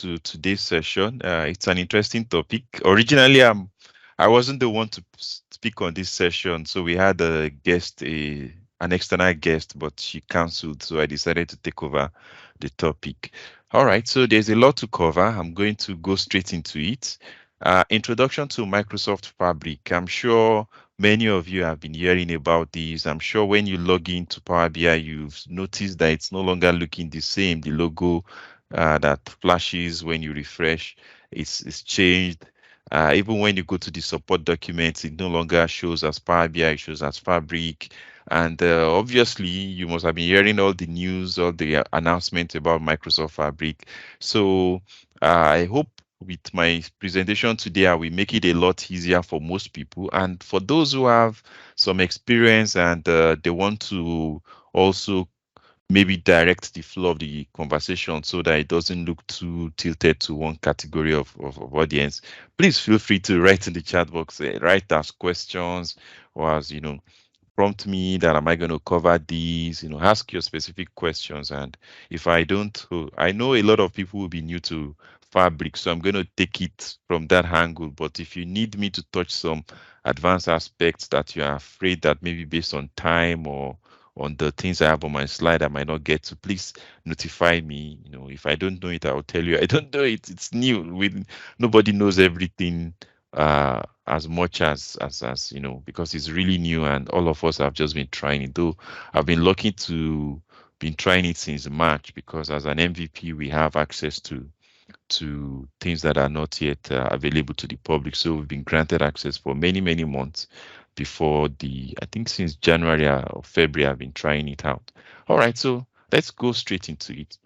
to today's session. It's an interesting topic. Originally, I wasn't the one to speak on this session, so we had a guest, an external guest, but she canceled, so I decided to take over the topic. All right, so there's a lot to cover. I'm going to go straight into it. Introduction to Microsoft Fabric. I'm sure many of you have been hearing about this. I'm sure when you log into Power BI, you've noticed that it's no longer looking the same. The logo that flashes when you refresh, it's changed. Even when you go to the support documents, it no longer shows as Power BI, it shows as Fabric. And obviously, you must have been hearing all the news, all the announcements about Microsoft Fabric. So I hope with my presentation today, I will make it a lot easier for most people. And for those who have some experience and they want to also maybe direct the flow of the conversation so that it doesn't look too tilted to one category of audience, please feel free to write in the chat box, write as questions or as, prompt me that am I going to cover these, ask your specific questions. And if I don't, I know a lot of people will be new to Fabric, so I'm going to take it from that angle. But if you need me to touch some advanced aspects that you are afraid that maybe based on time or on the things I have on my slide I might not get to, please notify me. If I don't know it, I'll tell you I don't know it. It's new. Nobody knows everything as much as because it's really new and all of us have just been trying it. Though I've been lucky to been trying it since March, because as an MVP we have access to things that are not yet available to the public. So we've been granted access for many months before I think since January or February I've been trying it out. All right, so let's go straight into it.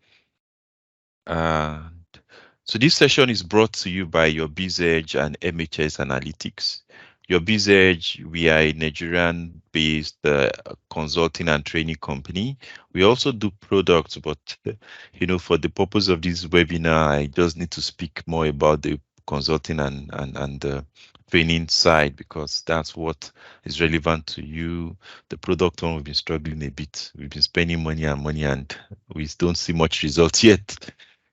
So this session is brought to you by your BizEdge and MHS Analytics. Your BizEdge, we are a Nigerian-based consulting and training company. We also do products, but for the purpose of this webinar, I just need to speak more about the consulting and training side, because that's what is relevant to you. The product one, we've been struggling a bit. We've been spending money, and we don't see much results yet.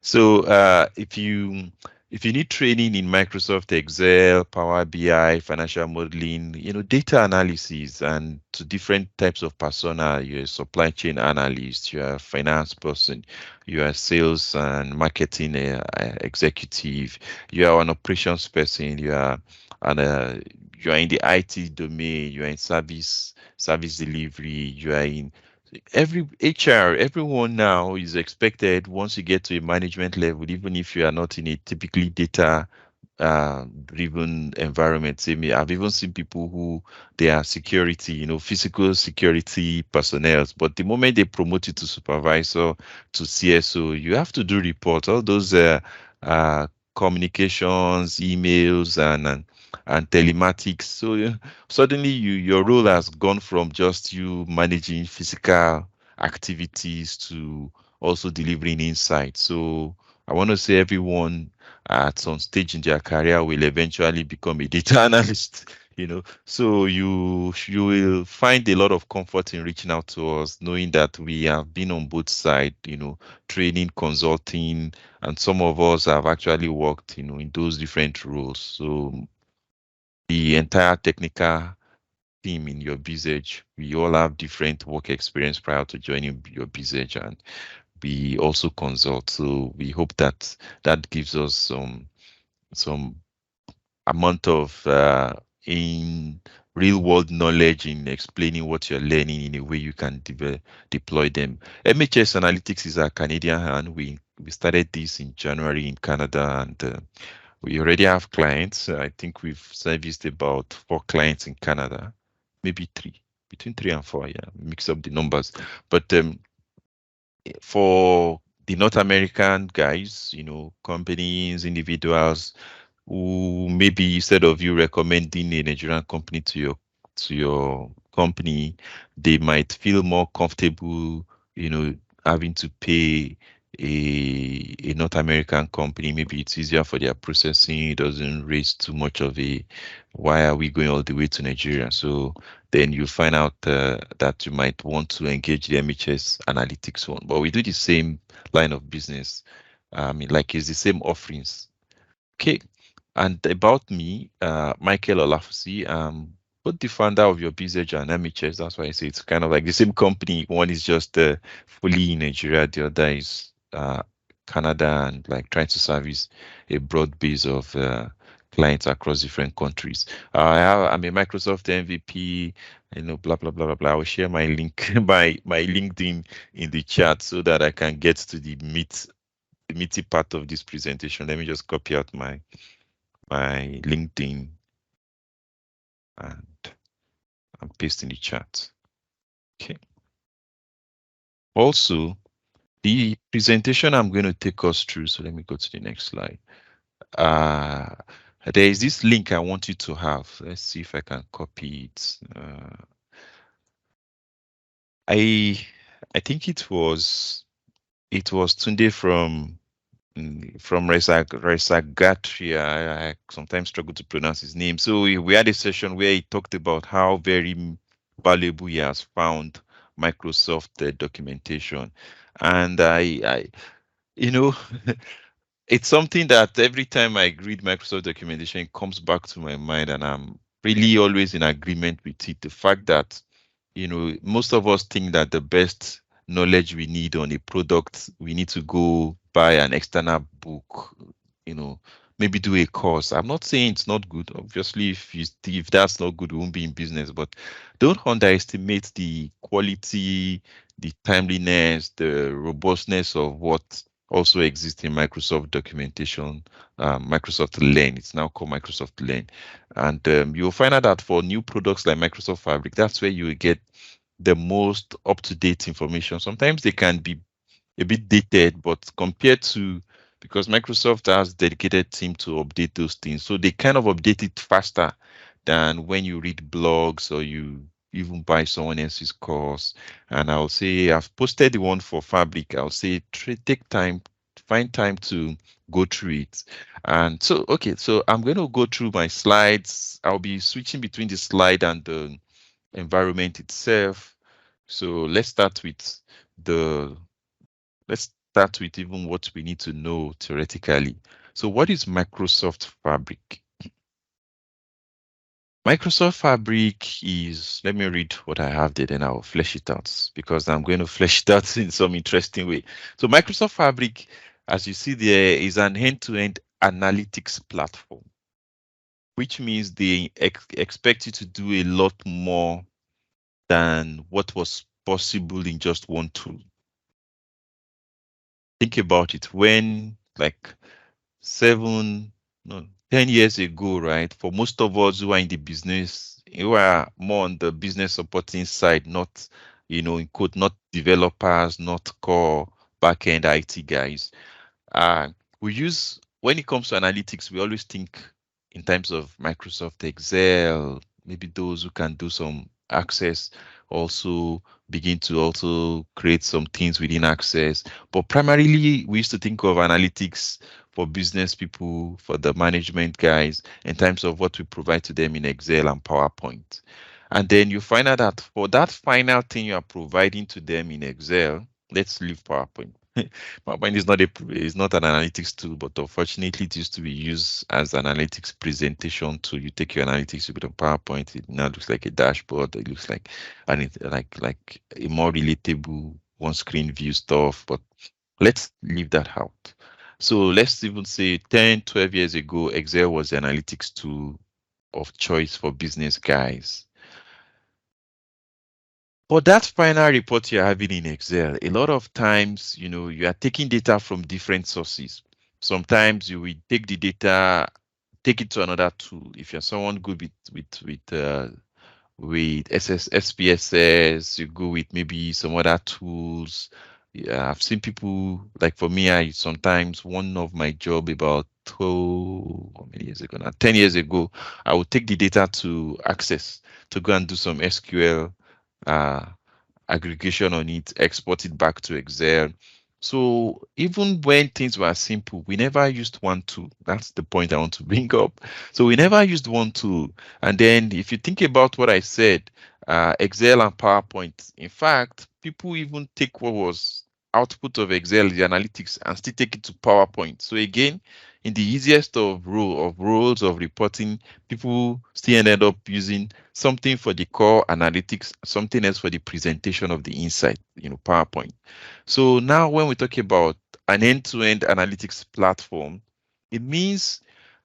So if you need training in Microsoft Excel, Power BI, financial modeling, data analysis, and to different types of persona, you're a supply chain analyst, you're a finance person, you're a sales and marketing executive, you are an operations person, you are in the IT domain, you are in service delivery, you are in every HR, everyone now is expected, once you get to a management level, even if you are not in a typically data driven environment. I've even seen people who they are security, physical security personnel, but the moment they promote you to supervisor, to CSO, you have to do reports, all those communications, emails, and telematics. So suddenly your role has gone from just you managing physical activities to also delivering insight. So I want to say everyone at some stage in their career will eventually become a data analyst. So you will find a lot of comfort in reaching out to us, knowing that we have been on both sides, training, consulting, and some of us have actually worked, in those different roles. So the entire technical team in your BizEdge, we all have different work experience prior to joining your BizEdge, and we also consult. So we hope that gives us some amount of in real world knowledge in explaining what you're learning in a way you can deploy them. MHS Analytics is a Canadian hand. We started this in January in Canada, and we already have clients. I think we've serviced about 4 clients in Canada, maybe 3, between 3 and 4. Yeah, mix up the numbers. But for the North American guys, companies, individuals who maybe instead of you recommending a Nigerian company to your company, they might feel more comfortable, having to pay a North American company. Maybe it's easier for their processing. It doesn't raise too much of a why are we going all the way to Nigeria? So then you find out that you might want to engage the MHS Analytics one. But we do the same line of business like it's the same offerings. Okay. And about me, Michael Olafusi, both the founder of Your Business and MHS. That's why I say it's kind of like the same company. One is just fully in Nigeria, the other is Canada, and like trying to service a broad base of clients across different countries. I'm a Microsoft MVP, blah blah blah blah blah. I will share my link, my LinkedIn in the chat so that I can get to the meaty part of this presentation. Let me just copy out my LinkedIn and paste in the chat. Okay. Also, the presentation I'm going to take us through, so let me go to the next slide. There is this link I want you to have. Let's see if I can copy it. I think it was Tunde from Resagatria. I sometimes struggle to pronounce his name. So we had a session where he talked about how very valuable he has found Microsoft documentation, and I it's something that every time I read Microsoft documentation, it comes back to my mind, and I'm really always in agreement with it. The fact that, most of us think that the best knowledge we need on a product, we need to go buy an external book, maybe do a course. I'm not saying it's not good. Obviously, if that's not good, we won't be in business. But don't underestimate the quality, the timeliness, the robustness of what also exists in Microsoft documentation, Microsoft Learn. It's now called Microsoft Learn. And you'll find out that for new products like Microsoft Fabric, that's where you will get the most up-to-date information. Sometimes they can be a bit dated, but compared to, because Microsoft has dedicated team to update those things, so they kind of update it faster than when you read blogs or you even buy someone else's course. And I'll say I've posted the one for Fabric. I'll say take time, find time to go through it. And so, okay, so I'm going to go through my slides. I'll be switching between the slide and the environment itself. So let's start with even what we need to know theoretically. So what is Microsoft Fabric? Microsoft Fabric is, let me read what I have there, then I'll flesh it out, because I'm going to flesh it out in some interesting way. So Microsoft Fabric, as you see there, is an end-to-end analytics platform, which means they expect you to do a lot more than what was possible in just one tool. Think about it. When, like 10 years ago, right? For most of us who are in the business, who are more on the business supporting side, not, in quote, not developers, not core backend IT guys. When it comes to analytics, we always think in terms of Microsoft Excel, maybe those who can do some Access also begin to also create some things within Access. But primarily, we used to think of analytics for business people, for the management guys, in terms of what we provide to them in Excel and PowerPoint. And then you find out that for that final thing you are providing to them in Excel, let's leave PowerPoint. PowerPoint is not an analytics tool, but unfortunately it used to be used as an analytics presentation tool. You take your analytics, you put on PowerPoint, it now looks like a dashboard. It looks like like a more relatable one-screen view stuff, but let's leave that out. So let's even say 10, 12 years ago, Excel was the analytics tool of choice for business guys. But that final report you're having in Excel, a lot of times, you are taking data from different sources. Sometimes you will take the data, take it to another tool. If you're someone good with SPSS, you go with maybe some other tools. Yeah, I've seen people, like for me, sometimes one of my job about how many years ago now, 10 years ago, I would take the data to Access to go and do some SQL aggregation on it, export it back to Excel. So even when things were simple, we never used one tool. That's the point I want to bring up. So we never used one tool. And then if you think about what I said, Excel and PowerPoint, in fact, people even take what was output of Excel, the analytics, and still take it to PowerPoint. So again, in the easiest of roles of reporting, people still ended up using something for the core analytics, something else for the presentation of the insight, PowerPoint. So now when we talk about an end-to-end analytics platform, it means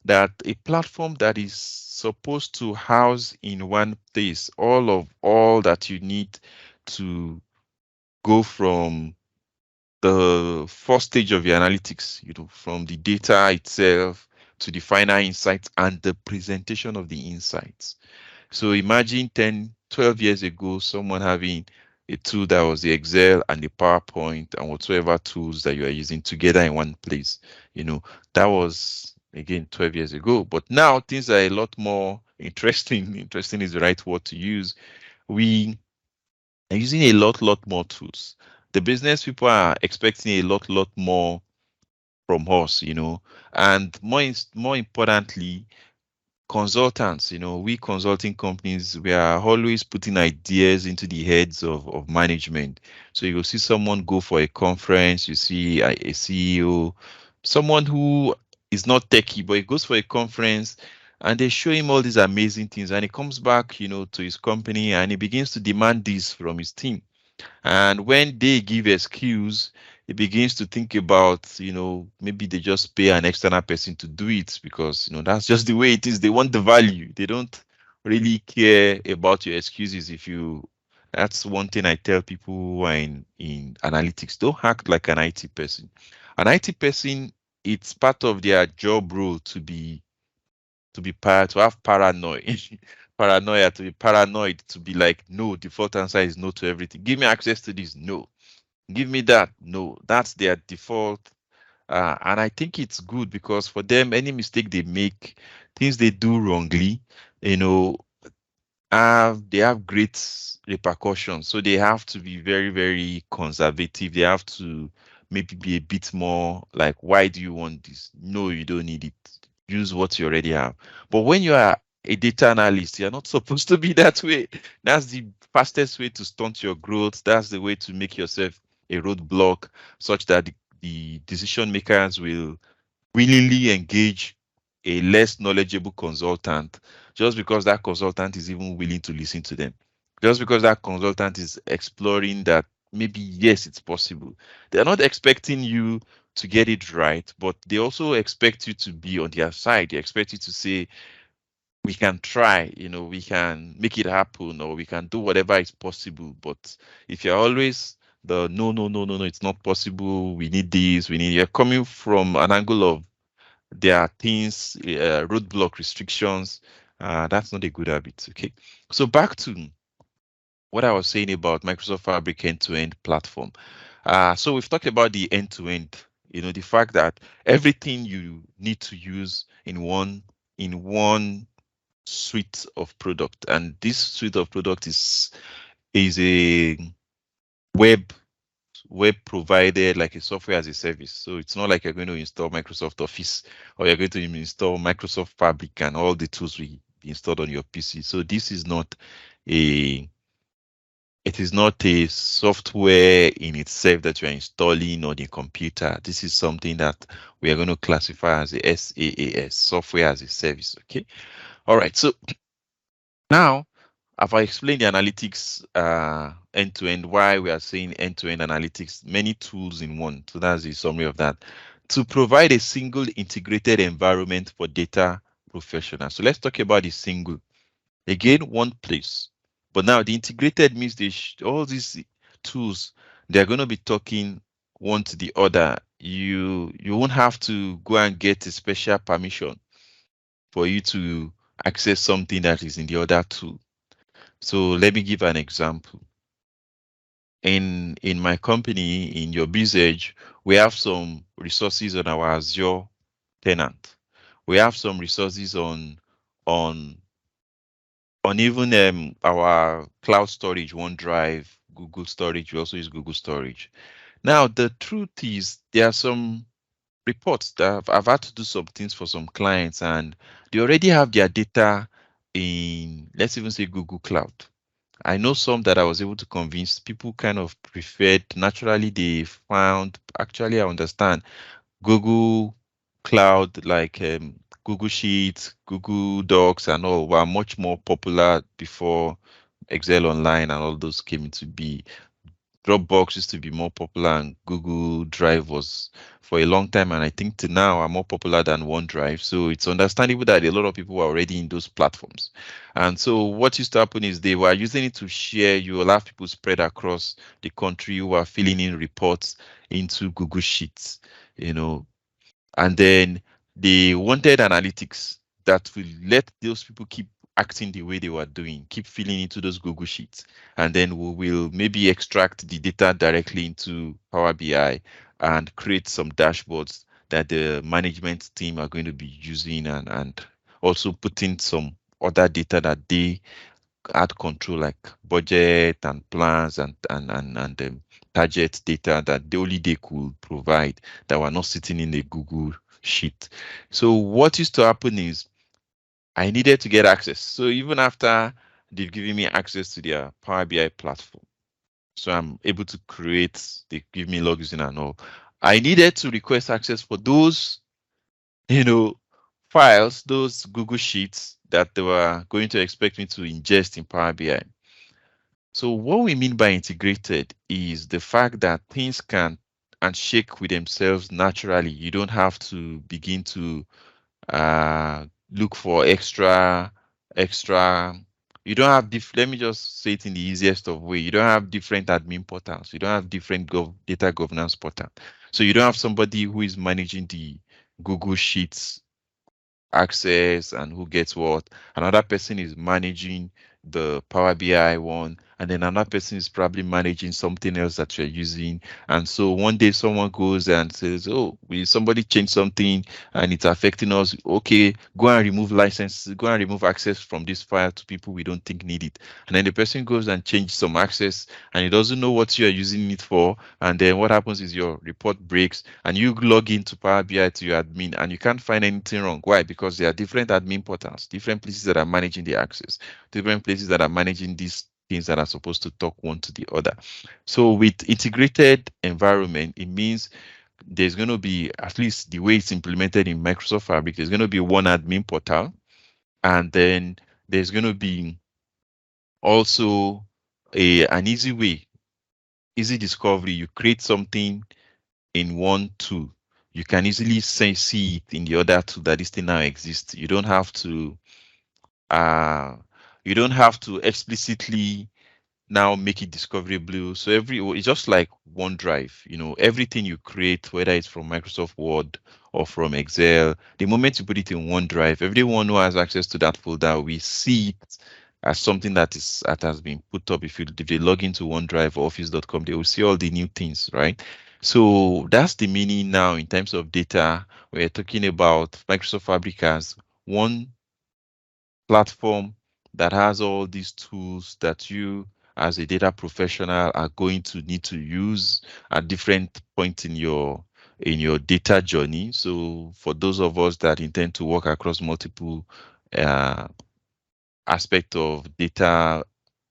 that a platform that is supposed to house in one place all that you need to go from the first stage of your analytics, from the data itself to the final insights and the presentation of the insights. So imagine 10, 12 years ago, someone having a tool that was the Excel and the PowerPoint and whatsoever tools that you are using together in one place. That was, again, 12 years ago. But now things are a lot more interesting. Interesting is the right word to use. We are using a lot more tools. The business people are expecting a lot more from us, and more importantly, consultants, we consulting companies, we are always putting ideas into the heads of management. So you will see someone go for a conference, you see a CEO, someone who is not techie, but he goes for a conference and they show him all these amazing things, and he comes back, to his company and he begins to demand this from his team. And when they give excuse, it begins to think about, maybe they just pay an external person to do it because, that's just the way it is. They want the value. They don't really care about your excuses. That's one thing I tell people who are in analytics. Don't act like an IT person. An IT person, it's part of their job role to have paranoia, to be paranoid, to be like, no, default answer is no to everything. Give me access to this, no. Give me that, no. That's their default. And I think it's good because for them, any mistake they make, things they do wrongly, you know, they have great repercussions. So they have to be very, very conservative. They have to maybe be a bit more like, why do you want this? No, you don't need it. Use what you already have. But when you are a data analyst, you're not supposed to be that way. That's the fastest way to stunt your growth. That's the way to make yourself a roadblock such that the decision makers will willingly engage a less knowledgeable consultant just because that consultant is even willing to listen to them. Just because that consultant is exploring that maybe, yes, it's possible. They're not expecting you to get it right, but they also expect you to be on their side. They expect you to say, we can try, we can make it happen, or we can do whatever is possible. But if you're always the no, no, no, no, no, it's not possible, we need this, you're coming from an angle of there are things, roadblock restrictions. That's not a good habit. Okay. So back to what I was saying about Microsoft Fabric end-to-end platform. So we've talked about the end-to-end, the fact that everything you need to use in one suite of product, and this suite of product is a web provided, like a software as a service. So it's not like you're going to install Microsoft Office or you're going to install Microsoft Fabric and all the tools will be installed on your PC. So this is not a software in itself that you're installing on your computer. This is something that we are going to classify as a SaaS, software as a service. Okay. All right. So now, have I explained the analytics end-to-end, why we are saying end-to-end analytics, many tools in one. So that's the summary of that. To provide a single integrated environment for data professionals. So let's talk about the single. Again, one place. But now the integrated means all these tools, they're going to be talking one to the other. You won't have to go and get a special permission for you to access something that is in the other tool. So let me give an example. In my company, in your BizEdge, we have some resources on our Azure tenant. We have some resources on even our cloud storage, OneDrive, Google Storage. We also use Google Storage. Now, the truth is there are some reports that I've had to do some things for some clients, and they already have their data in, let's even say, Google Cloud. I know some that I was able to convince. People kind of preferred, naturally they found, actually I understand, Google Cloud, like Google Sheets, Google Docs, and all were much more popular before Excel Online and all those came into be. Dropbox used to be more popular, and Google Drive was for a long time, and I think till now are more popular than OneDrive. So it's understandable that a lot of people were already in those platforms. And so what used to happen is they were using it to share. You will have people spread across the country who are filling in reports into Google Sheets, you know, and then they wanted analytics that will let those people keep acting the way they were doing, keep filling into those Google Sheets. And then we will maybe extract the data directly into Power BI and create some dashboards that the management team are going to be using, and also put in some other data that they had control, like budget and plans and target data that only they could provide, that were not sitting in the Google sheet. So what used to happen is I needed to get access. So even after they've given me access to their Power BI platform, so I'm able to create, they give me login and all, I needed to request access for those, you know, files, those Google sheets that they were going to expect me to ingest in Power BI. So what we mean by integrated is the fact that things can and shake with themselves naturally. You don't have to begin to look for extra. You don't have let me just say it in the easiest of way. You don't have different admin portals. You don't have different data governance portal. So you don't have somebody who is managing the Google Sheets access and who gets what. Another person is managing the Power BI one, and then another person is probably managing something else that you're using. And so one day someone goes and says, "Oh, will somebody change something and it's affecting us? Okay, go and remove licenses, go and remove access from this file to people we don't think need it." And then the person goes and changes some access, and he doesn't know what you are using it for. And then what happens is your report breaks, and you log into Power BI to your admin, and you can't find anything wrong. Why? Because there are different admin portals, different places that are managing the access, different places that are managing these things that are supposed to talk one to the other. So with integrated environment, it means there's going to be, at least the way it's implemented in Microsoft Fabric, there's going to be one admin portal, and then there's going to be also an easy way, easy discovery. You create something in one tool, you can easily see it in the other tool that this thing now exists. Uh, you don't have to explicitly now make it discoverable. So it's just like OneDrive, everything you create, whether it's from Microsoft Word or from Excel, the moment you put it in OneDrive, everyone who has access to that folder will see it as something that has been put up. If they log into OneDrive or Office.com, they will see all the new things, right? So that's the meaning now in terms of data. We're talking about Microsoft Fabric as one platform that has all these tools that you as a data professional are going to need to use at different points in your data journey. So for those of us that intend to work across multiple aspects of data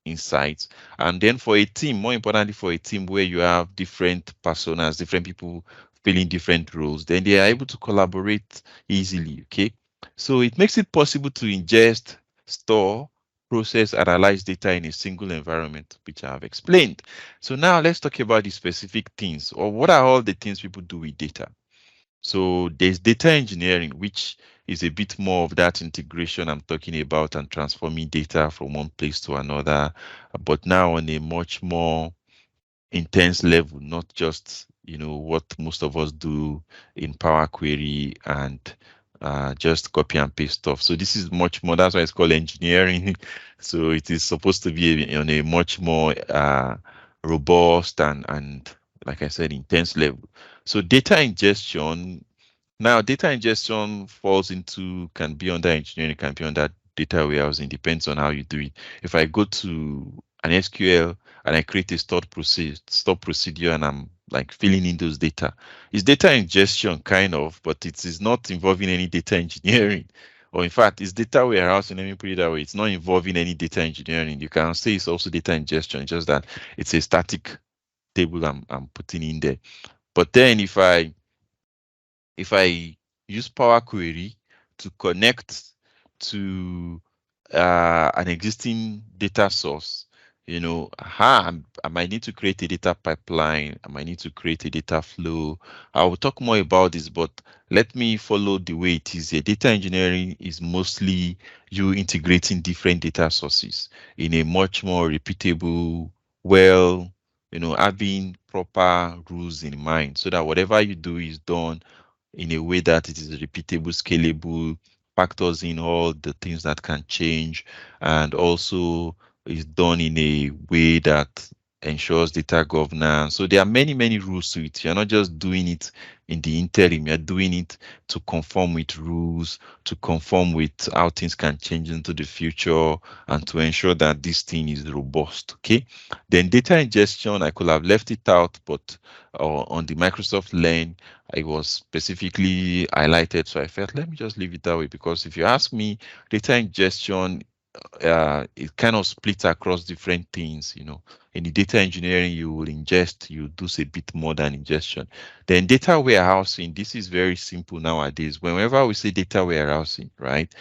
insights, and then for a team, more importantly for a team where you have different personas, different people filling different roles, then they are able to collaborate easily. Okay, so it makes it possible to ingest, store, process, analyze data in a single environment, which I have explained. So now let's talk about the specific things, or what are all the things people do with data. So there's data engineering, which is a bit more of that integration I'm talking about and transforming data from one place to another, but now on a much more intense level, not just what most of us do in Power Query and just copy and paste stuff. So this is much more. That's why it's called engineering. So it is supposed to be on a much more robust and like I said, intense level. So data ingestion. Now, data ingestion can be under engineering, can be under data warehousing, depends on how you do it. If I go to an SQL and I create a stored procedure and I'm like filling in those data, it's data ingestion kind of, but it is not involving any data engineering or in fact, it's data warehousing. Let me put it that way. It's not involving any data engineering. You can say it's also data ingestion, just that it's a static table I'm putting in there. But then if I use Power Query to connect to an existing data source, I might need to create a data pipeline. I might need to create a data flow. I will talk more about this, but let me follow the way it is here. Data engineering is mostly you integrating different data sources in a much more repeatable, having proper rules in mind so that whatever you do is done in a way that it is repeatable, scalable, factors in all the things that can change, and also is done in a way that ensures data governance. So there are many, many rules to it. You're not just doing it in the interim, you're doing it to conform with rules, to conform with how things can change into the future, and to ensure that this thing is robust. Okay. Then data ingestion, I could have left it out, but on the Microsoft Learn, it was specifically highlighted. So I felt, let me just leave it that way, because if you ask me, data ingestion, it kind of splits across different things. In the data engineering, you will ingest, you do a bit more than ingestion. Then data warehousing, this is very simple nowadays. Whenever we say data warehousing, right,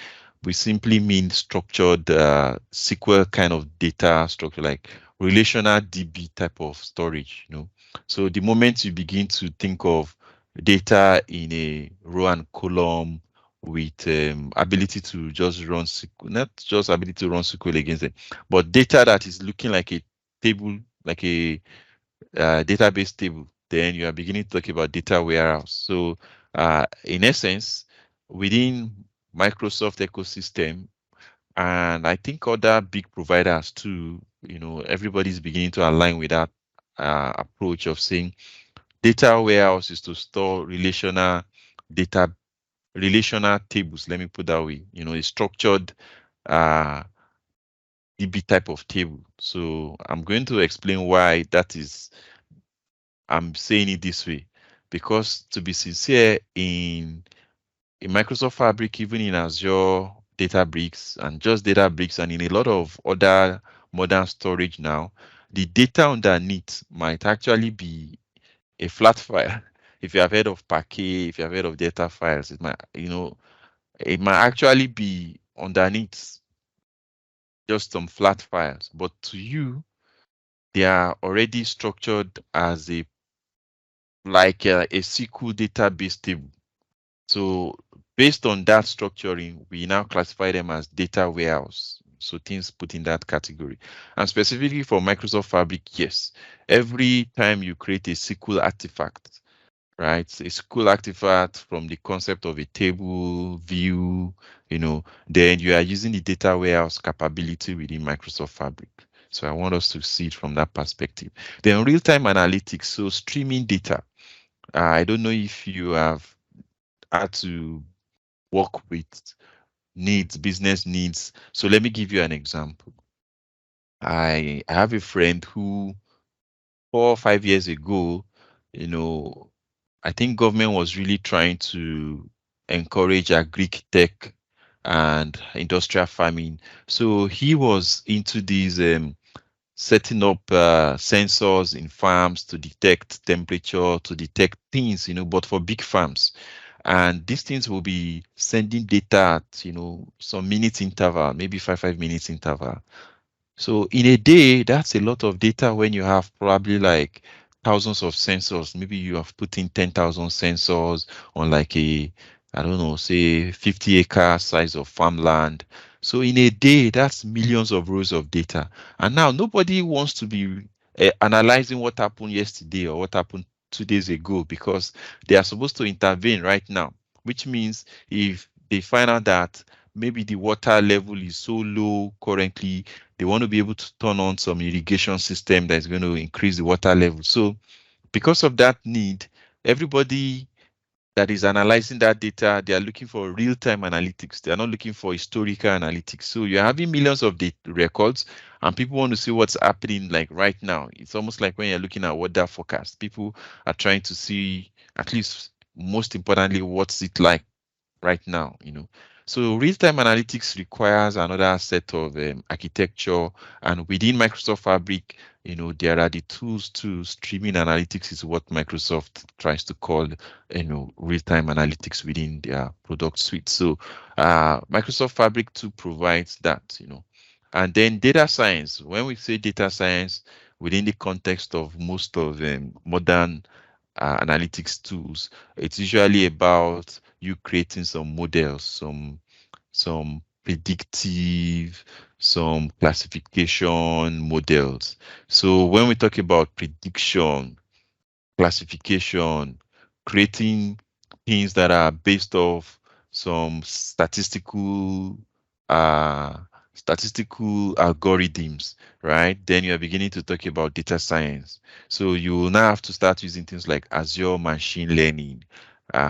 we simply mean structured SQL kind of data structure, like relational DB type of storage. So the moment you begin to think of data in a row and column with ability to just run SQL, not just ability to run SQL against it, but data that is looking like a table, like a database table, then you are beginning to talk about data warehouse. So in essence, within Microsoft ecosystem, and I think other big providers too, everybody's beginning to align with that approach of saying data warehouse is to store data, relational tables. Let me put that way. A structured DB type of table. So I'm going to explain why I'm saying it this way, because to be sincere, in Microsoft Fabric, even in Azure, Databricks, and just Databricks, and in a lot of other modern storage now, the data underneath might actually be a flat file. If you have heard of Parquet, if you have heard of data files, it might actually be underneath just some flat files, but to you, they are already structured as a SQL database table. So based on that structuring, we now classify them as data warehouse. So things put in that category. And specifically for Microsoft Fabric, yes, every time you create a SQL artifact, right? A SQL artifact from the concept of a table, view, then you are using the data warehouse capability within Microsoft Fabric. So I want us to see it from that perspective. Then real-time analytics, so streaming data. I don't know if you have had to work with business needs. So let me give you an example. I have a friend who 4 or 5 years ago, I think government was really trying to encourage agric tech and industrial farming. So he was into these setting up sensors in farms to detect temperature, to detect things, but for big farms. And these things will be sending data at, some minutes interval, maybe 5 minutes interval. So in a day, that's a lot of data when you have probably like thousands of sensors. Maybe you have put in 10,000 sensors on like I don't know, say 50-acre size of farmland. So in a day, that's millions of rows of data. And now nobody wants to be analyzing what happened yesterday or what happened 2 days ago, because they are supposed to intervene right now, which means if they find out that maybe the water level is so low currently, they want to be able to turn on some irrigation system that's going to increase the water level. So because of that need, everybody that is analyzing that data, they are looking for real-time analytics. They are not looking for historical analytics. So you're having millions of data records, and people want to see what's happening like right now. It's almost like when you're looking at weather forecast. People are trying to see, at least most importantly, what's it like right now. So real-time analytics requires another set of architecture, and within Microsoft Fabric, there are the tools to streaming analytics is what Microsoft tries to call, real-time analytics within their product suite. So Microsoft Fabric 2 provides that, and then data science. When we say data science within the context of most of modern analytics tools, it's usually about you creating some models, some predictive, some classification models. So when we talk about prediction, classification, creating things that are based off some uh, statistical algorithms, right? Then you are beginning to talk about data science. So you will now have to start using things like Azure machine learning,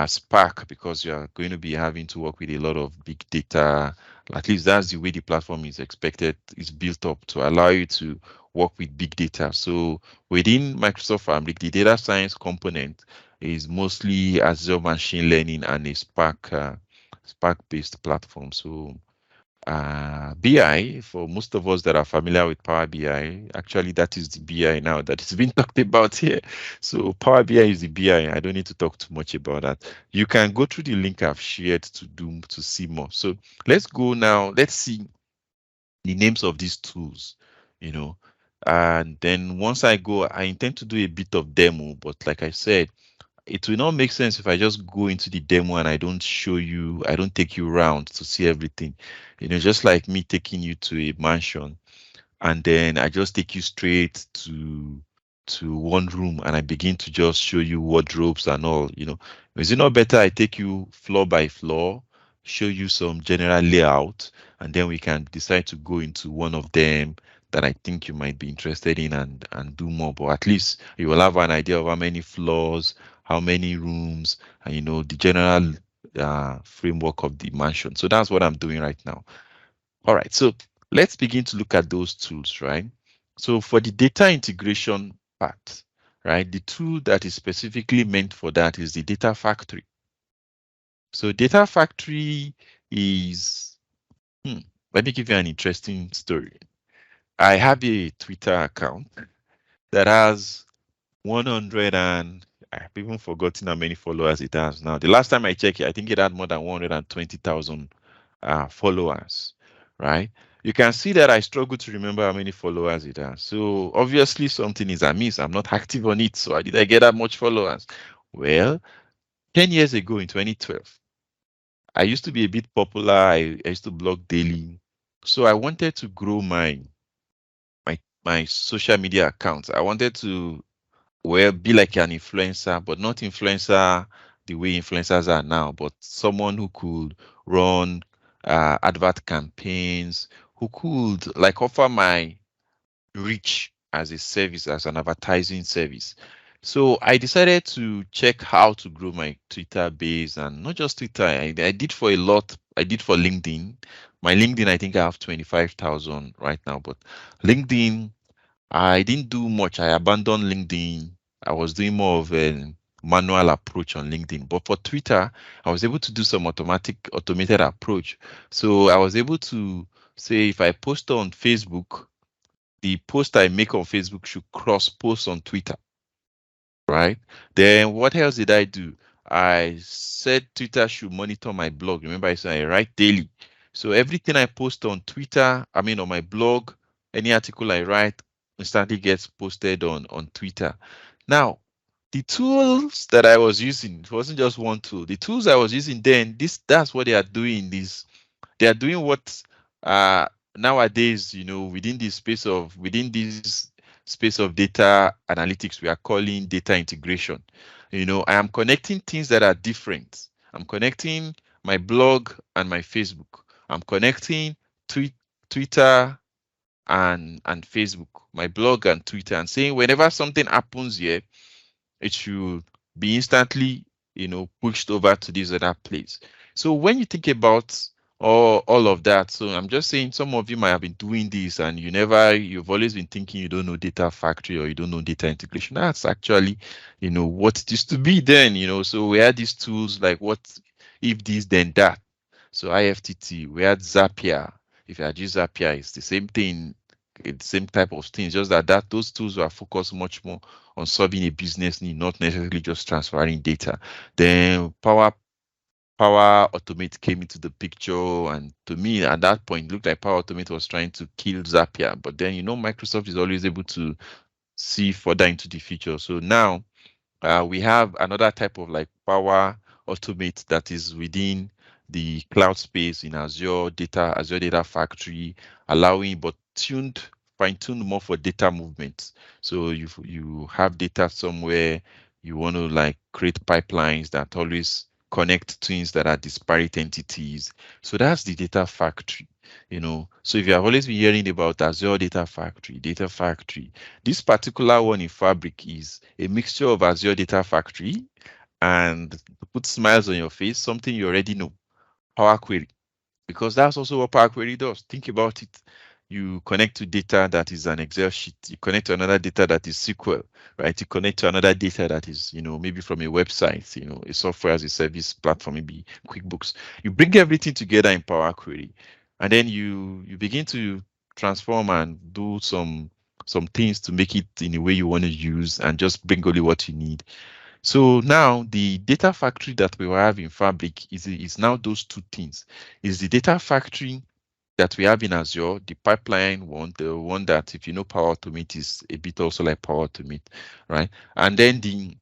Spark, because you are going to be having to work with a lot of big data. At least that's the way the platform is built up to allow you to work with big data. So within Microsoft Fabric, the data science component is mostly Azure machine learning and a Spark-based platform. So BI, for most of us that are familiar with Power BI, actually that is the BI now that is being talked about here. So Power BI is the BI. I don't need to talk too much about that. You can go through the link I've shared to see more. So let's go now. Let's see the names of these tools, and then once I go, I intend to do a bit of demo, but like I said, it will not make sense if I just go into the demo and I don't take you around to see everything. Just like me taking you to a mansion and then I just take you straight to one room and I begin to just show you wardrobes and all. Is it not better I take you floor by floor, show you some general layout, and then we can decide to go into one of them that I think you might be interested in and do more. But at least you will have an idea of how many floors, how many rooms, and the general framework of the mansion. So that's what I'm doing right now. All right, so let's begin to look at those tools, right? So for the data integration part, right, the tool that is specifically meant for that is the data factory. So data factory is, let me give you an interesting story. I have a Twitter account that has 100 and I've even forgotten how many followers it has now. The last time I checked it, I think it had more than 120,000 followers, right? You can see that I struggle to remember how many followers it has. So obviously something is amiss. I'm not active on it. So how did I get that much followers? Well, 10 years ago in 2012, I used to be a bit popular. I used to blog daily. So I wanted to grow my social media accounts. I wanted to be like an influencer, but not influencer the way influencers are now, but someone who could run advert campaigns, who could like offer my reach as a service, as an advertising service. So I decided to check how to grow my Twitter base, and not just Twitter. I did for a lot. I did for LinkedIn. My LinkedIn, I think I have 25,000 right now, but LinkedIn, I didn't do much. I abandoned LinkedIn. I was doing more of a manual approach on LinkedIn. But for Twitter, I was able to do some automated approach. So I was able to say if I post on Facebook, the post I make on Facebook should cross post on Twitter, right? Then what else did I do? I said Twitter should monitor my blog. Remember, I said I write daily. So everything I post on Twitter, on my blog, any article I write instantly gets posted on Twitter. Now, the tools that I was using, it wasn't just one tool. The tools I was using then, that's what they are doing. They are doing what nowadays, within this space of data analytics, we are calling data integration. I am connecting things that are different. I'm connecting my blog and my Facebook. I'm connecting Twitter and Facebook, my blog and Twitter, and saying whenever something happens here, it should be instantly, pushed over to this other place. So when you think about all of that, so I'm just saying some of you might have been doing this and you've always been thinking you don't know data factory or you don't know data integration. That's actually, what it used to be then, so we had these tools like what if this, then that. So IFTT, we had Zapier. If you had used Zapier, it's the same thing, it's the same type of thing, just that those tools were focused much more on solving a business need, not necessarily just transferring data. Then Power Automate came into the picture, and to me at that point, it looked like Power Automate was trying to kill Zapier. But then Microsoft is always able to see further into the future. So now we have another type of like Power Automate that is within the cloud space in Azure Data Factory, allowing but fine-tuned more for data movement. So you have data somewhere, you want to like create pipelines that always connect things that are disparate entities. So that's the data factory. So if you have always been hearing about Azure Data Factory, this particular one in Fabric is a mixture of Azure Data Factory and, to put smiles on your face, something you already know, Power Query, because that's also what Power Query does. Think about it. You connect to data that is an Excel sheet. You connect to another data that is SQL, right? You connect to another data that is, maybe from a website, a software as a service platform, maybe QuickBooks. You bring everything together in Power Query, and then you begin to transform and do some things to make it in a way you want to use, and just bring only what you need. So now the data factory that we have in Fabric is now those two things. Is the data factory that we have in Azure, the pipeline one, the one that, if you know Power Automate, is a bit also like Power Automate, right? And then the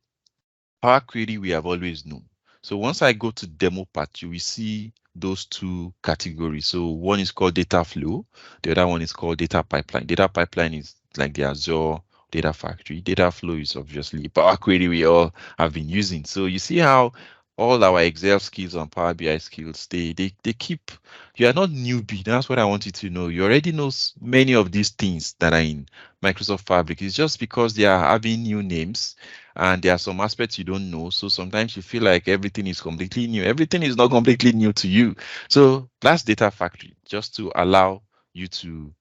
Power Query we have always known. So once I go to demo part, you will see those two categories. So one is called data flow, the other one is called data pipeline. Data pipeline is like the Azure Data Factory. Data flow is obviously Power Query we all have been using. So you see how all our Excel skills and Power BI skills, they keep, you are not newbie. That's what I want you to know. You already know many of these things that are in Microsoft Fabric. It's just because they are having new names, and there are some aspects you don't know. So sometimes you feel like everything is completely new. Everything is not completely new to you. So that's Data Factory, just to allow you to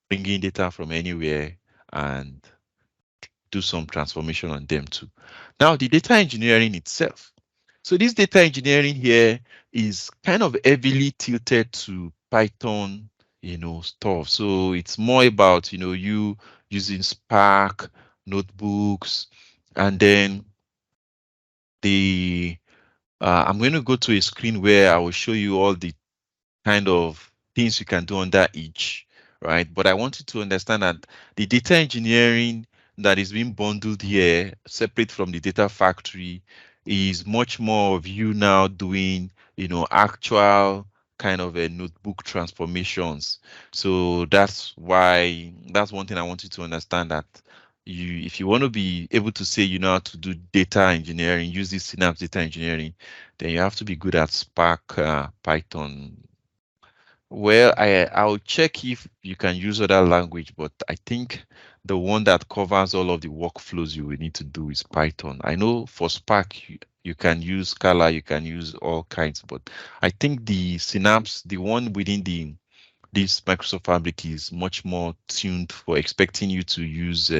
bring in data from anywhere and do some transformation on them too. Now, the data engineering itself. So this data engineering here is kind of heavily tilted to Python, stuff. So it's more about, you using Spark, notebooks, and then I'm going to go to a screen where I will show you all the kind of things you can do under each, right? But I want you to understand that the data engineering that is being bundled here, separate from the data factory, is much more of you now doing, actual kind of a notebook transformations. So that's one thing I want you to understand, that if you want to be able to say you know how to do data engineering, use this Synapse data engineering, then you have to be good at Spark, Python. Well, I'll check if you can use other language, but I think the one that covers all of the workflows you will need to do is Python. I know for Spark you can use Scala, you can use all kinds, but I think the Synapse, the one within this Microsoft Fabric, is much more tuned for expecting you to use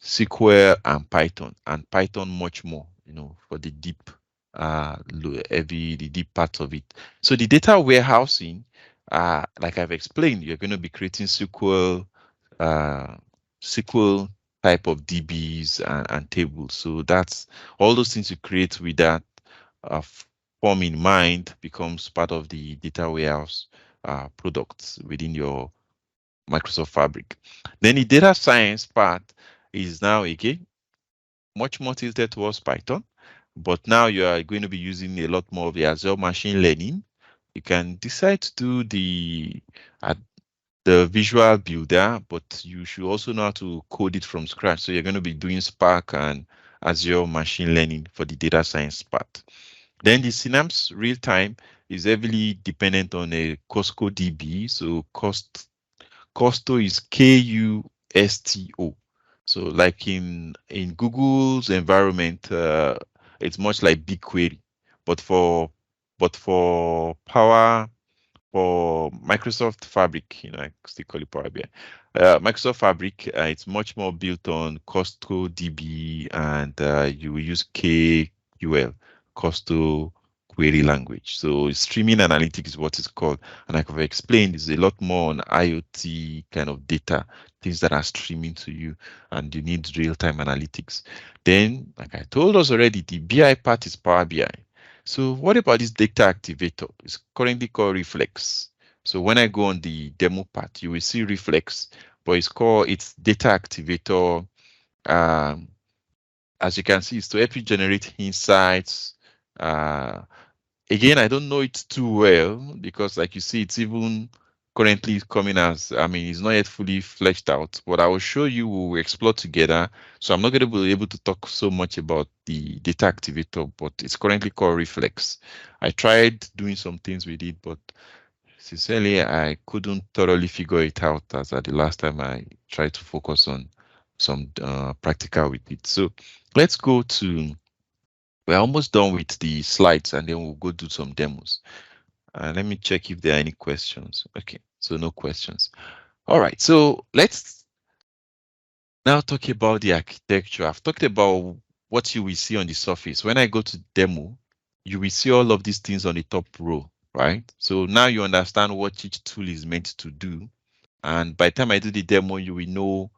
SQL and Python much more, for the deep the deep part of it. So the data warehousing, like I've explained, you're going to be creating SQL type of DBs and tables. So that's all those things you create with that uh, form in mind becomes part of the data warehouse products within your Microsoft Fabric. Then the data science part is now again much more tilted towards Python, but now you are going to be using a lot more of the Azure machine learning. You can decide to do the visual builder, but you should also know how to code it from scratch. So you're going to be doing Spark and Azure machine learning for the data science part. Then the Synapse real time is heavily dependent on a Costco DB. So Custo is Kusto. So like in Google's environment, it's much like BigQuery, but for Microsoft Fabric, I still call it Power BI. Microsoft Fabric, it's much more built on Costco DB, and you will use KQL, Costo query language. So streaming analytics is what it's called. And like I've explained, it's a lot more on IoT kind of data, things that are streaming to you, and you need real-time analytics. Then, like I told us already, the BI part is Power BI. So what about this data activator? It's currently called Reflex. So when I go on the demo part, you will see Reflex, but it's data activator. As you can see, it's to help you generate insights. Again, I don't know it too well because, like you see, it's even currently coming as, I mean, it's not yet fully fleshed out, but I will show you, we'll explore together. So I'm not going to be able to talk so much about the data activator, but it's currently called Reflex. I tried doing some things with it, but sincerely, I couldn't thoroughly figure it out as at the last time I tried to focus on some practical with it. So let's go to, we're almost done with the slides, and then we'll go do some demos. Let me check if there are any questions. Okay, so no questions. All right, so let's now talk about the architecture. I've talked about what you will see on the surface. When I go to demo, you will see all of these things on the top row, right? So now you understand what each tool is meant to do. And by the time I do the demo, you will know,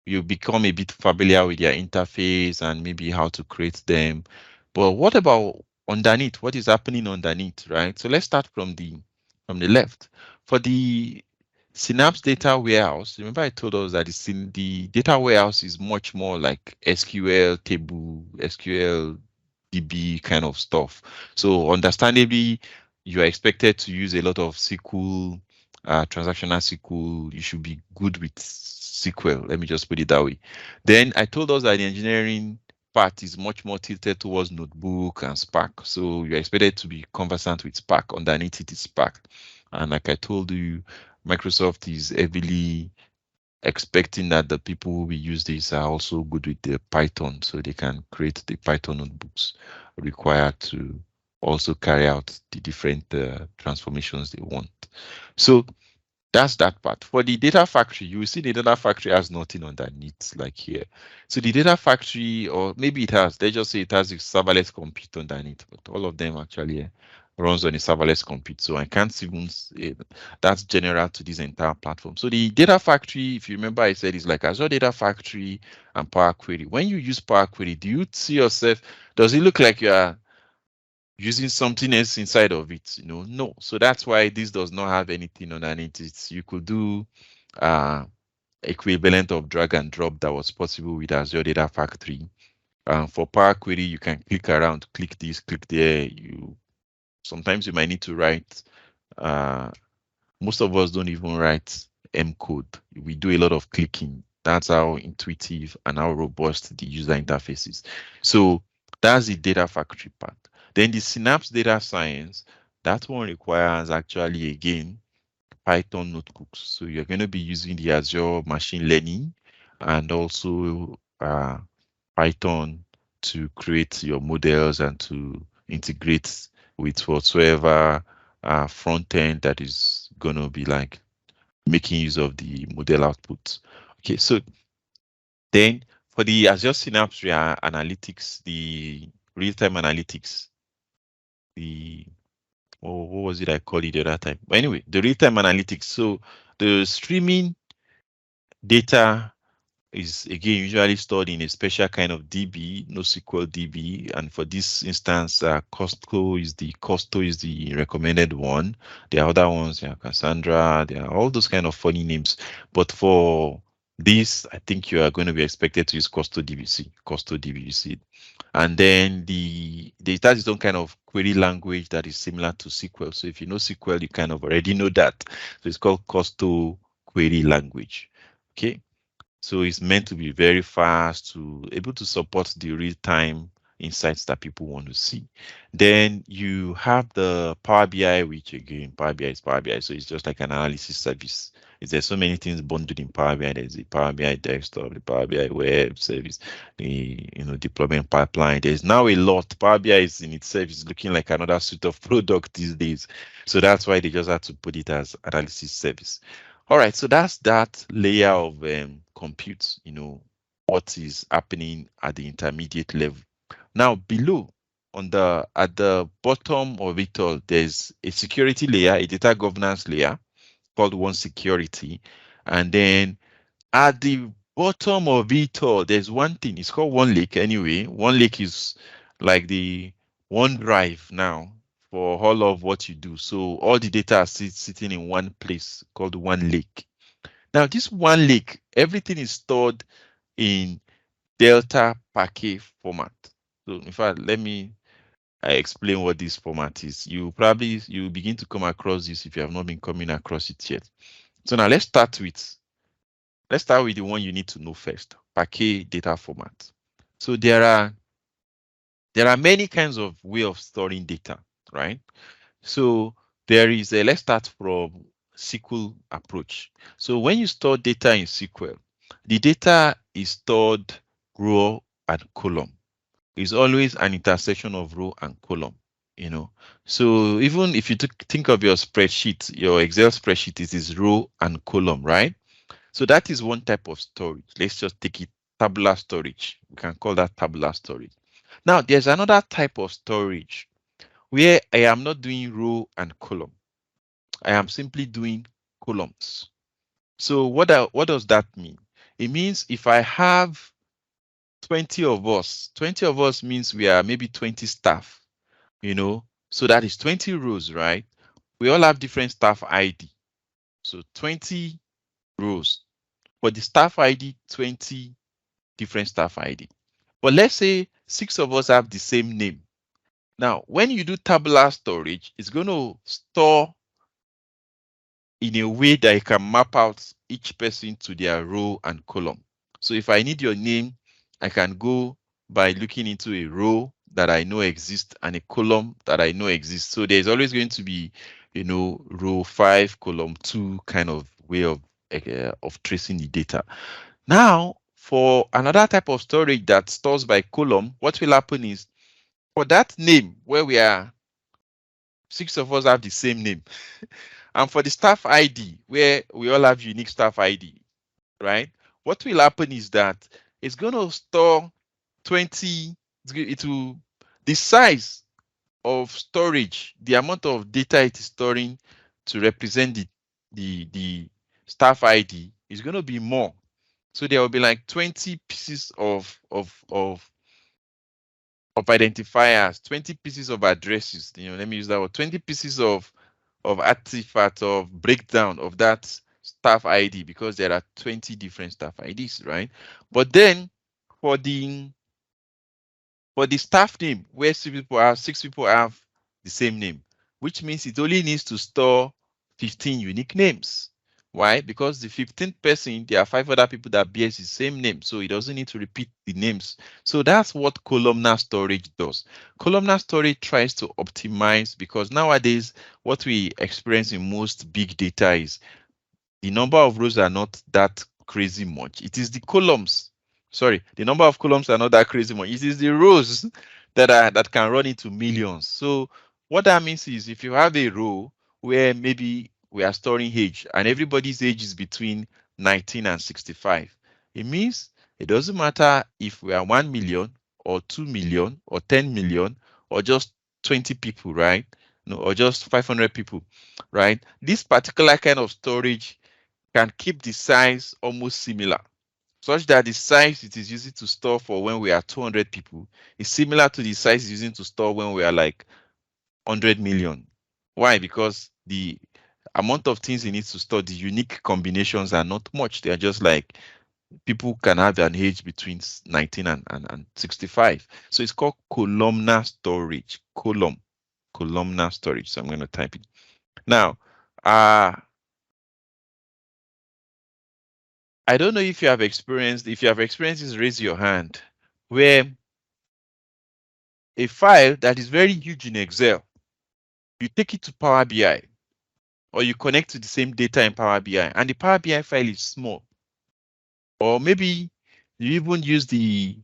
you become a bit familiar with their interface and maybe how to create them. But what about underneath? What is happening underneath, right? So let's start from the left. For the Synapse data warehouse, remember I told us that the data warehouse is much more like SQL table, SQL DB kind of stuff. So understandably, you are expected to use a lot of SQL, transactional SQL. You should be good with SQL. Let me just put it that way. Then I told us that the engineering part is much more tilted towards Notebook and Spark. So you're expected to be conversant with Spark. Underneath it is Spark. And like I told you, Microsoft is heavily expecting that the people who will use this are also good with the Python, so they can create the Python notebooks required to also carry out the different transformations they want. So that's that part. For the data factory, you will see the data factory has nothing underneath, like here. So the data factory, or maybe it has, they just say it has a serverless compute underneath, but all of them actually runs on a serverless compute. So I can't even say that's general to this entire platform. So the data factory, if you remember, I said it's like Azure Data Factory and Power Query. When you use Power Query, do you see yourself, does it look like you are using something else inside of it? No. So that's why this does not have anything underneath it. You could do equivalent of drag and drop that was possible with Azure Data Factory. For Power Query, you can click around, click this, click there. Sometimes you might need to write. Most of us don't even write M code. We do a lot of clicking. That's how intuitive and how robust the user interface is. So that's the data factory part. Then the Synapse data science, that one requires actually, again, Python notebooks. So you're going to be using the Azure machine learning and also Python to create your models and to integrate with whatsoever front end that is going to be like making use of the model output. Okay, so then for the Azure Synapse Analytics, the real-time analytics, what was it I called it the other time? But anyway, the real-time analytics. So the streaming data is again usually stored in a special kind of DB, NoSQL DB, and for this instance, Costo is the recommended one. There are other ones, Cassandra, there are all those kind of funny names. But for this, I think you are going to be expected to use Costo DBC. And then the data is some kind of query language that is similar to SQL. So if you know SQL, you kind of already know that. So it's called Costo query language. Okay. So it's meant to be very fast, to able to support the real-time insights that people want to see. Then you have the Power BI, which again, Power BI is Power BI. So it's just like an analysis service. There's so many things bundled in Power BI. There's the Power BI desktop, the Power BI web service, the deployment pipeline. There's now a lot. Power BI is in itself is looking like another suite of product these days. So that's why they just had to put it as analysis service. All right, so that's that layer of compute, what is happening at the intermediate level. Now below, at the bottom of it all, there's a security layer, a data governance layer called one security. And then at the bottom of it all, there's one thing. It's called one lake anyway. One lake is like the OneDrive now for all of what you do. So all the data is sitting in one place called one lake. Now, this one lake, everything is stored in Delta Parquet format. So in fact, let me explain what this format is. You begin to come across this if you have not been coming across it yet. So now let's start with the one you need to know first, Parquet data format. So there are many kinds of way of storing data, right? So there is let's start from SQL approach. So when you store data in SQL, the data is stored row and column. It's always an intersection of row and column, you know. So even if you think of your spreadsheet, your Excel spreadsheet, it is row and column, right? So that is one type of storage. Let's just take it tabular storage. We can call that tabular storage. Now, there's another type of storage where I am not doing row and column. I am simply doing columns. So what does that mean? It means if I have 20 of us, 20 of us means we are maybe 20 staff, you know, so that is 20 rows, right? We all have different staff ID. So 20 rows. For the staff ID, 20 different staff ID. But let's say 6 of us have the same name. Now, when you do tabular storage, it's going to store in a way that it can map out each person to their row and column. So if I need your name, I can go by looking into a row that I know exists and a column that I know exists. So there's always going to be, you know, row 5, column 2 kind of way of tracing the data. Now, for another type of storage that stores by column, what will happen is for that name where we are 6 of us have the same name, and for the staff ID where we all have unique staff ID, right? What will happen is that it's going to store 20. The size of storage, the amount of data it is storing to represent the staff ID is going to be more. So there will be like 20 pieces of identifiers, 20 pieces of addresses. You know, let me use that word. 20 pieces of artifact of breakdown of that staff ID, because there are 20 different staff IDs, right? But then for the staff name where 6 people have the same name, which means it only needs to store 15 unique names. Why? Because the 15th person, there are 5 other people that bears the same name, so it doesn't need to repeat the names. So that's what columnar storage does. Columnar storage tries to optimize, because nowadays what we experience in most big data is the number of rows are not that crazy much. It is the columns. Sorry, the number of columns are not that crazy much. It is the rows that can run into millions. So what that means is if you have a row where maybe we are storing age and everybody's age is between 19 and 65, it means it doesn't matter if we are 1 million or 2 million or 10 million or just 20 people, right? No, or just 500 people, right? This particular kind of storage can keep the size almost similar, such that the size it is using to store for when we are 200 people is similar to the size it's using to store when we are like 100 million. Why? Because the amount of things it needs to store, the unique combinations are not much. They are just like people can have an age between 19 and 65. So it's called columnar storage. Columnar storage. So I'm going to type it. Now, I don't know if you have experienced, this, raise your hand, where a file that is very huge in Excel, you take it to Power BI, or you connect to the same data in Power BI, and the Power BI file is small. Or maybe you even use the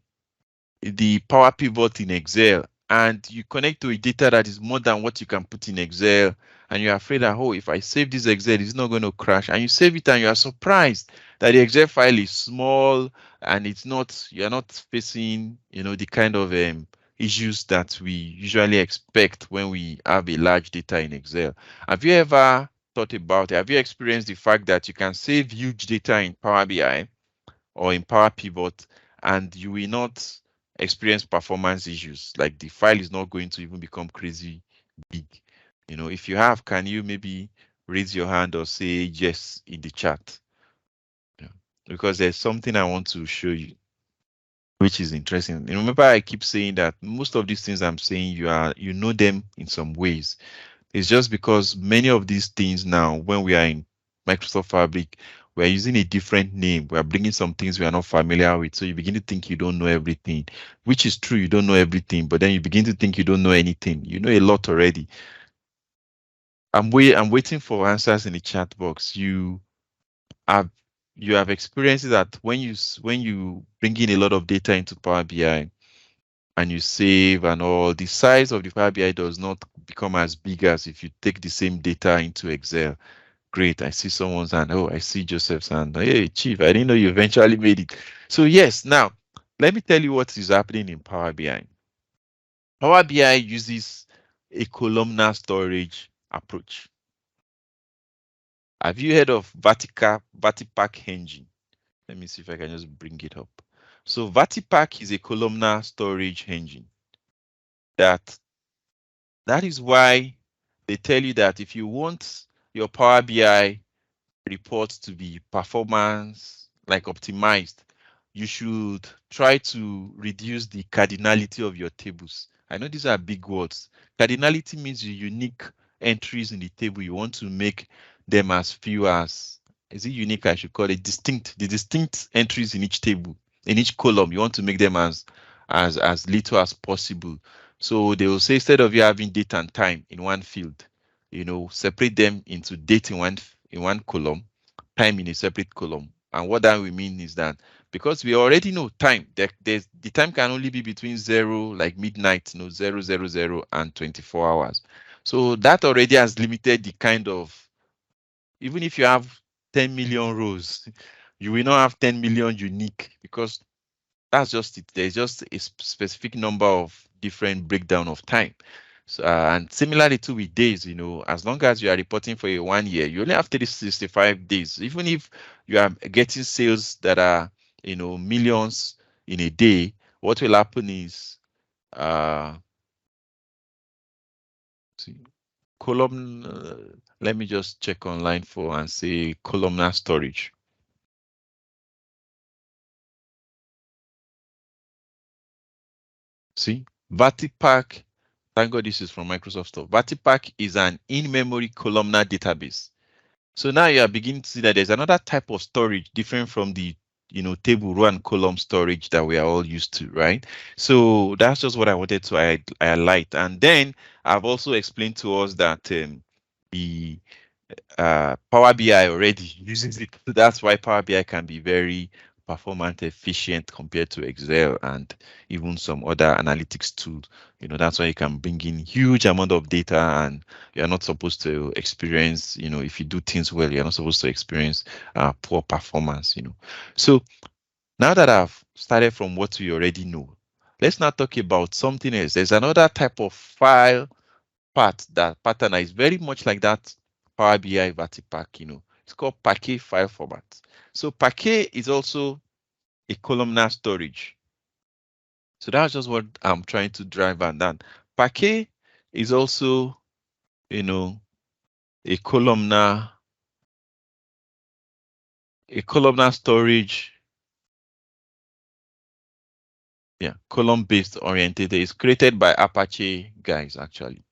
Power Pivot in Excel, and you connect to a data that is more than what you can put in Excel, and you're afraid that, oh, if I save this Excel, it's not going to crash. And you save it and you are surprised that the Excel file is small and you're not facing, the kind of issues that we usually expect when we have a large data in Excel. Have you ever thought about it? Have you experienced the fact that you can save huge data in Power BI or in Power Pivot and you will not experience performance issues? Like the file is not going to even become crazy big. If you have, can you maybe raise your hand or say yes in the chat? Yeah. Because there's something I want to show you, which is interesting. And remember, I keep saying that most of these things I'm saying, you know them in some ways. It's just because many of these things now, when we are in Microsoft Fabric, we're using a different name. We're bringing some things we are not familiar with. So you begin to think you don't know everything, which is true. You don't know everything, but then you begin to think you don't know anything. You know a lot already. I'm waiting for answers in the chat box. Have you have experienced that when you bring in a lot of data into Power BI and you save and all, the size of the Power BI does not become as big as if you take the same data into Excel. Great, I see someone's hand. Oh, I see Joseph's hand. Hey, Chief, I didn't know you eventually made it. So yes, now let me tell you what is happening in Power BI. Power BI uses a columnar storage approach. Have you heard of Vatipack engine? Let me see if I can just bring it up. So Vatipack is a columnar storage engine. That is why they tell you that if you want your Power BI reports to be performance like optimized, you should try to reduce the cardinality of your tables. I know these are big words. Cardinality means the unique entries in the table. You want to make them as few as, is it unique? I should call it distinct. The distinct entries in each table, in each column, you want to make them as little as possible. So they will say, instead of you having date and time in one field, separate them into date in one column, time in a separate column. And what that will mean is that because we already know time, the time can only be between 0, like midnight, 000 and 24 hours. So that already has limited the kind of, even if you have 10 million rows, you will not have 10 million unique, because that's just it. There's just a specific number of different breakdown of time. So, and similarly to with days, as long as you are reporting for a 1 year, you only have 365 days. Even if you are getting sales that are, millions in a day, what will happen is, column, let me just check online for and say columnar storage. See, Vatipack, thank God this is from Microsoft stuff. Vatipack is an in-memory columnar database. So now you are beginning to see that there's another type of storage different from the table row and column storage that we are all used to, right? So that's just what I wanted to highlight. And then I've also explained to us that the Power BI already uses it. So that's why Power BI can be very performant efficient compared to Excel and even some other analytics tools. That's why you can bring in huge amount of data, and you're not supposed to experience, if you do things well, you're not supposed to experience poor performance. So now that I've started from what we already know, let's now talk about something else. There's another type of file pattern is very much like that Power BI Vatipack. It's called Parquet file format. So Parquet is also a columnar storage. So that's just what I'm trying to drive at. That Parquet is also, a columnar storage. Yeah, column-based oriented. It's created by Apache guys, actually.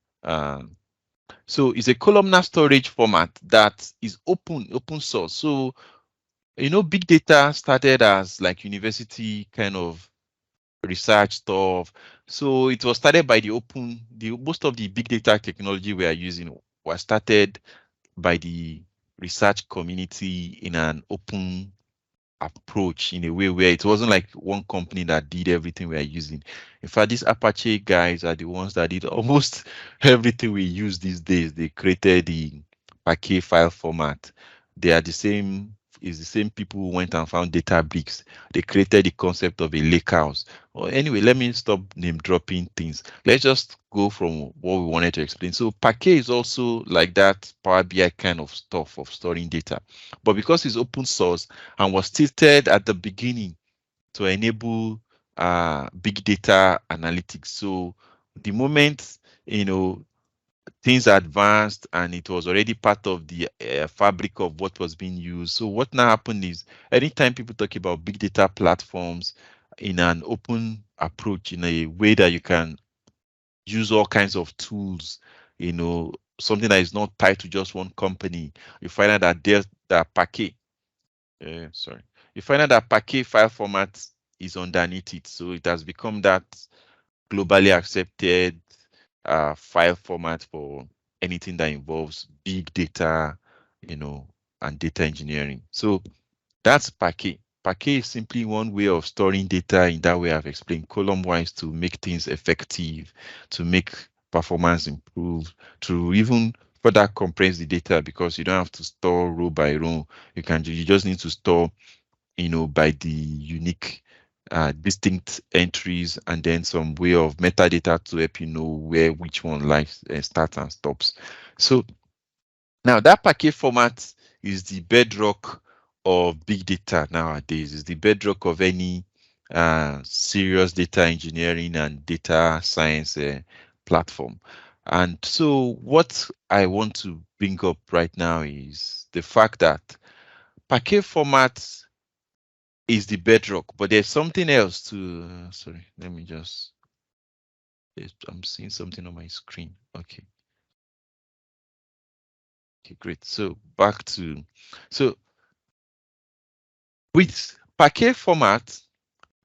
So it's a columnar storage format that is open source. So, big data started as like university kind of research stuff. So it was started by most of the big data technology we are using was started by the research community in an open approach, in a way where it wasn't like one company that did everything we are using. In fact, these Apache guys are the ones that did almost everything we use these days. They created the Parquet file format. They are the same is the same people who went and found Databricks. They created the concept of a lakehouse. Well, anyway, let me stop name dropping things. Let's just go from what we wanted to explain. So Parquet is also like that Power BI kind of stuff of storing data, but because it's open source and was tilted at the beginning to enable big data analytics. So the moment things advanced and it was already part of the fabric of what was being used. So what now happened is anytime people talk about big data platforms in an open approach, in a way that you can use all kinds of tools, something that is not tied to just one company, you find out that that Parquet, sorry, you find out that Parquet file format is underneath it. So it has become that globally accepted file format for anything that involves big data, and data engineering. So that's Parquet. Parquet is simply one way of storing data in that way I've explained, column-wise, to make things effective, to make performance improve, to even further compress the data because you don't have to store row by row. You just need to store, by the unique distinct entries and then some way of metadata to help you know where which one lies starts and stops. So now that Parquet format is the bedrock of big data nowadays. Is the bedrock of any serious data engineering and data science platform. And so what I want to bring up right now is the fact that Parquet format is the bedrock, but there's something else to, sorry, let me just, I'm seeing something on my screen. Okay. Okay, great. So back to, so with Parquet format,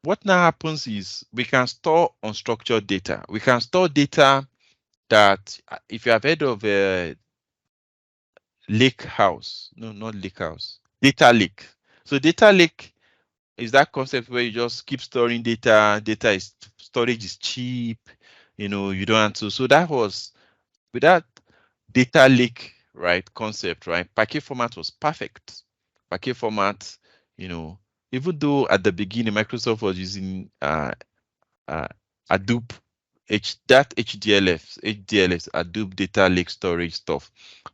what now happens is we can store unstructured data. We can store data that, if you have heard of a lake house, no, not lake house, data lake. So data lake is that concept where you just keep storing data. Storage is cheap, you don't have to. So that was with that data lake, right, concept, right? Parquet format was perfect. Parquet format, even though at the beginning Microsoft was using uh, Hadoop, HDLS, Hadoop data lake storage stuff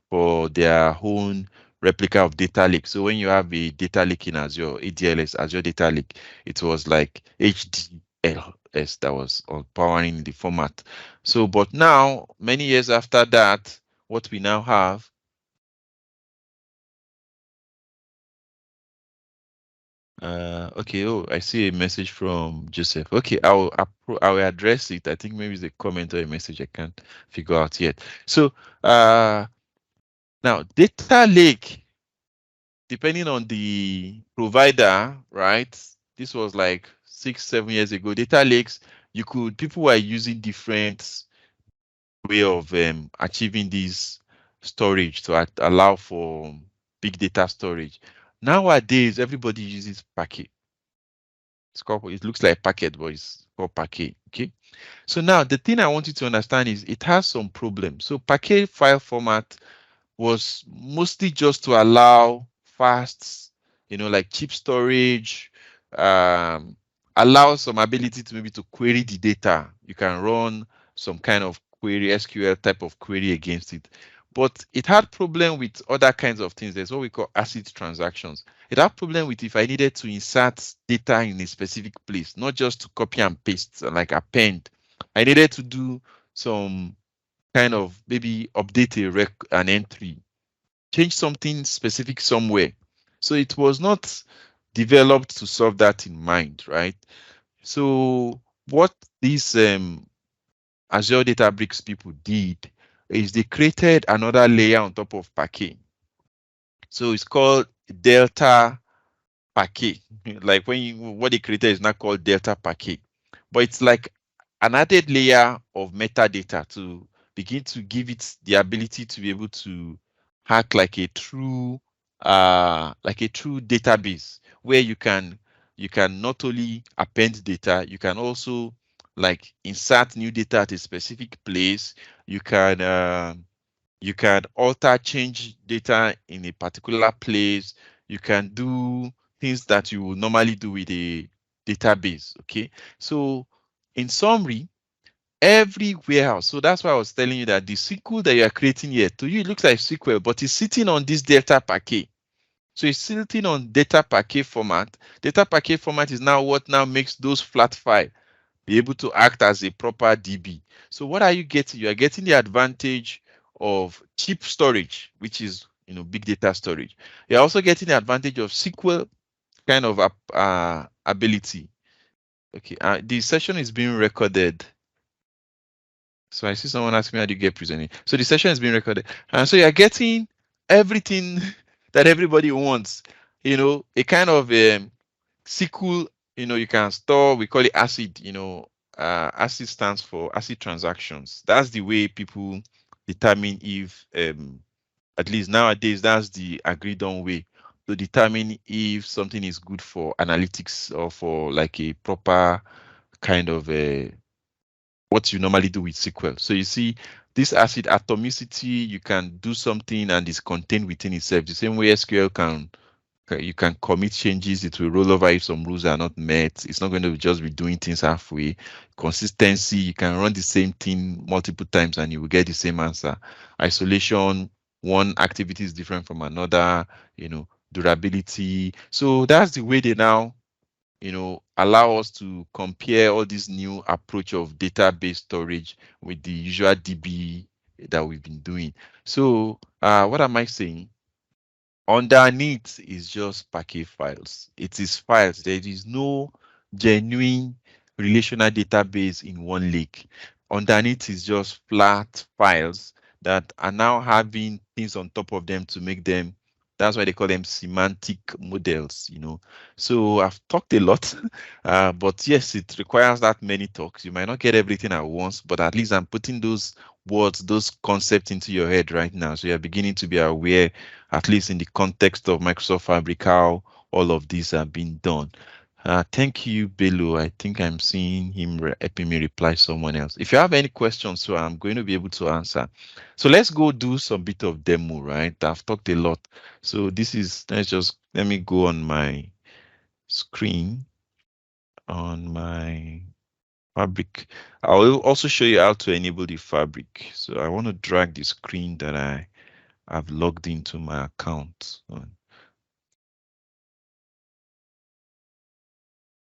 for their own replica of data lake. So when you have a data lake in Azure, ADLS, Azure Data Lake, it was like HDLS that was powering the format. So, but now, many years after that, what we now have, okay, oh, I see a message from Joseph. Okay, I will address it. I think maybe it's a comment or a message I can't figure out yet. So, now data lake, depending on the provider, right? This was like 6-7 years ago. Data lakes, people were using different way of achieving this storage to allow for big data storage. Nowadays, everybody uses Parquet. It looks like Packet, but it's called Parquet. Okay. So now the thing I want you to understand is it has some problems. So Parquet file format was mostly just to allow fast, like cheap storage, allow some ability to maybe to query the data. You can run some kind of query, SQL type of query against it. But it had problem with other kinds of things. There's what we call ACID transactions. It had problem with if I needed to insert data in a specific place, not just to copy and paste, like append. I needed to do some kind of maybe update an entry, change something specific somewhere. So it was not developed to solve that in mind, right? So what these Azure Databricks people did is they created another layer on top of Parquet. So it's called Delta Parquet. Like what they created is not called Delta Parquet, but it's like an added layer of metadata to begin to give it the ability to be able to act like a true database where you can not only append data, you can also like insert new data at a specific place. You can alter, change data in a particular place. You can do things that you would normally do with a database. Okay. So in summary, every warehouse. So that's why I was telling you that the SQL that you are creating here, to you, it looks like SQL, but it's sitting on this data packet. So it's sitting on data packet format. Data packet format is now what now makes those flat file be able to act as a proper DB. So what are you getting? You are getting the advantage of cheap storage, which is big data storage. You're also getting the advantage of SQL kind of ability. Okay, the session is being recorded. So I see someone asking me how do you get presenting. So the session is being recorded. And so you're getting everything that everybody wants. A kind of SQL, you can store, we call it ACID, ACID stands for ACID transactions. That's the way people determine if, at least nowadays, that's the agreed on way to determine if something is good for analytics or for like a proper kind of what you normally do with SQL. So you see this ACID atomicity, you can do something and it's contained within itself. The same way SQL you can commit changes, it will roll over if some rules are not met. It's not going to just be doing things halfway. Consistency, you can run the same thing multiple times and you will get the same answer. Isolation, one activity is different from another, durability. So that's the way they now allow us to compare all this new approach of database storage with the usual DB that we've been doing. So what am I saying? Underneath is just package files. It is files. There is no genuine relational database in one lake. Underneath is just flat files that are now having things on top of them to make them. That's why they call them semantic models. So I've talked a lot, but yes, it requires that many talks. You might not get everything at once, but at least I'm putting those words, those concepts into your head right now. So you're beginning to be aware, at least in the context of Microsoft Fabric, how all of these are being done. Thank you, Bello. I think I'm seeing him helping me reply someone else. If you have any questions, so I'm going to be able to answer. So let's go do some bit of demo, right? I've talked a lot. So let me go on my screen on my Fabric. I will also show you how to enable the Fabric. So I want to drag the screen that I've logged into my account.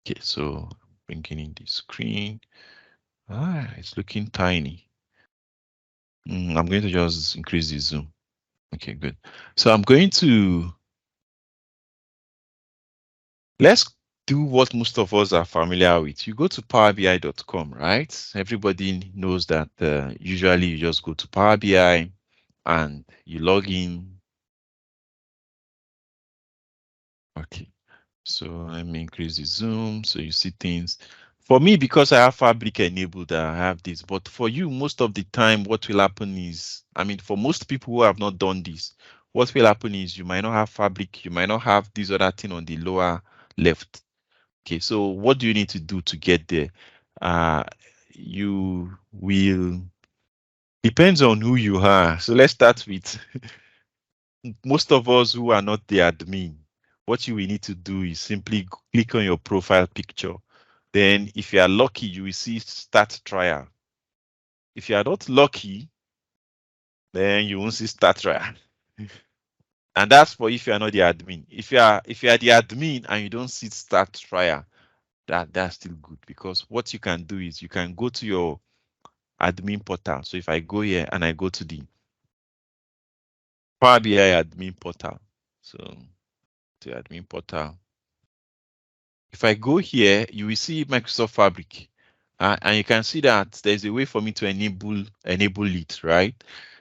Okay, so bringing in the screen. It's looking tiny. I'm going to just increase the zoom. Okay, good. So I'm going to, let's do what most of us are familiar with. You go to powerbi.com, right? Everybody knows that usually you just go to Power BI and you log in. Okay. So let me increase the zoom so you see things. For me, because I have Fabric enabled, I have this. But for you, most of the time, what will happen is, for most people who have not done this, what will happen is you might not have Fabric, you might not have this other thing on the lower left. Okay, so what do you need to do to get there? You will, depends on who you are. So let's start with most of us who are not the admin. What you will need to do is simply click on your profile picture. Then if you are lucky, you will see start trial. If you are not lucky, then you won't see start trial. And that's for if you are not the admin. If you are the admin and you don't see start trial, that's still good, because what you can do is you can go to your admin portal. So if I go here and I go to the Power BI admin portal, so the admin portal. If I go here, you will see Microsoft Fabric, and you can see that there's a way for me to enable it, right?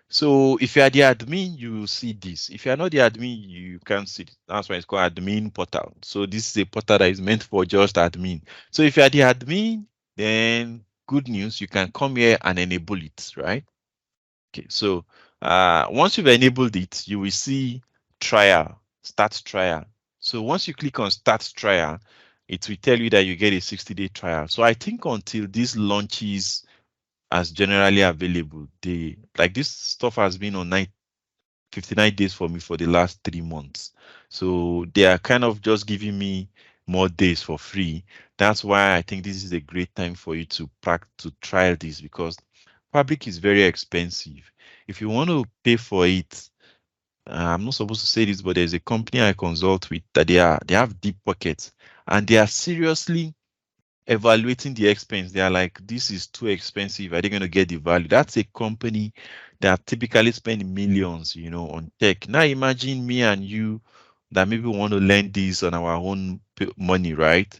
So if you are the admin, you will see this. If you are not the admin, you can't see it. That's why it's called admin portal. So this is a portal that is meant for just admin. So if you are the admin, then good news, you can come here and enable it, right? Okay, so once you've enabled it, you will see trial, start trial. So once you click on start trial, it will tell you that you get a 60-day trial. So I think until this launches as generally available, like this stuff has been on 59 days for me for the last 3 months. So they are kind of just giving me more days for free. That's why I think this is a great time for you to try this, because Fabric is very expensive. If you want to pay for it, I'm not supposed to say this, but there's a company I consult with that they have deep pockets, and they are seriously evaluating the expense. They are like, this is too expensive. Are they going to get the value? That's a company that typically spend millions, on tech. Now imagine me and you that maybe want to learn this on our own money, right?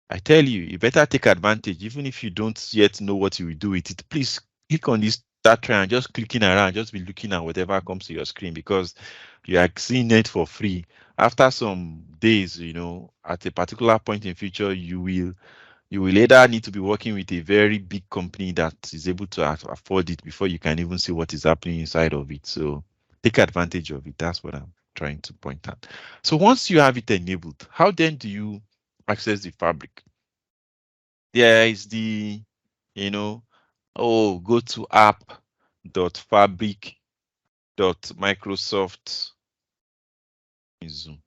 I tell you, you better take advantage, even if you don't yet know what you will do with it. Please click on this start try and just clicking around, just be looking at whatever comes to your screen, because you are seeing it for free. After some days, at a particular point in future, you will either need to be working with a very big company that is able to afford it before you can even see what is happening inside of it. So take advantage of it. That's what I'm trying to point out. So once you have it enabled, how then do you access the Fabric? There is the, go to app.fabric.microsoft. Zoom.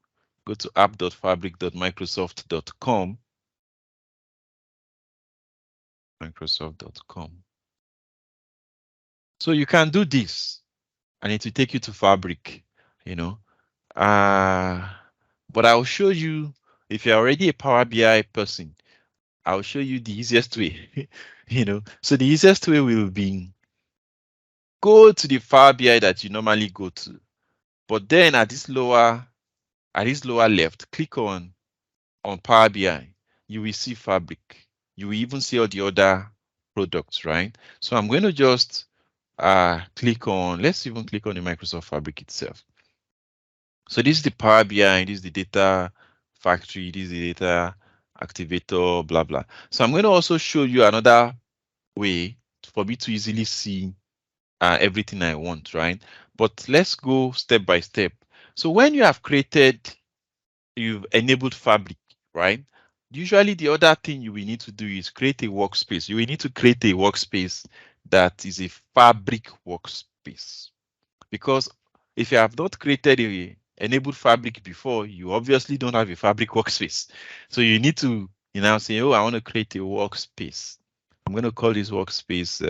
Go to app.fabric.microsoft.com. Microsoft.com. So you can do this, and it will take you to Fabric, but I'll show you, if you're already a Power BI person, I'll show you the easiest way. So the easiest way will be, go to the Power BI that you normally go to, but then at this lower left, click on Power BI. You will see Fabric. You will even see all the other products, right? So I'm going to just let's even click on the Microsoft Fabric itself. So this is the Power BI, this is the data factory, this is the data activator, blah, blah. So I'm going to also show you another way for me to easily see everything I want, right? But let's go step by step. So when you've enabled Fabric, right? Usually the other thing you will need to do is create a workspace. You will need to create a workspace that is a Fabric workspace. Because if you have not created a enabled Fabric before, you obviously don't have a Fabric workspace. So you need to say, oh, I want to create a workspace. I'm going to call this workspace,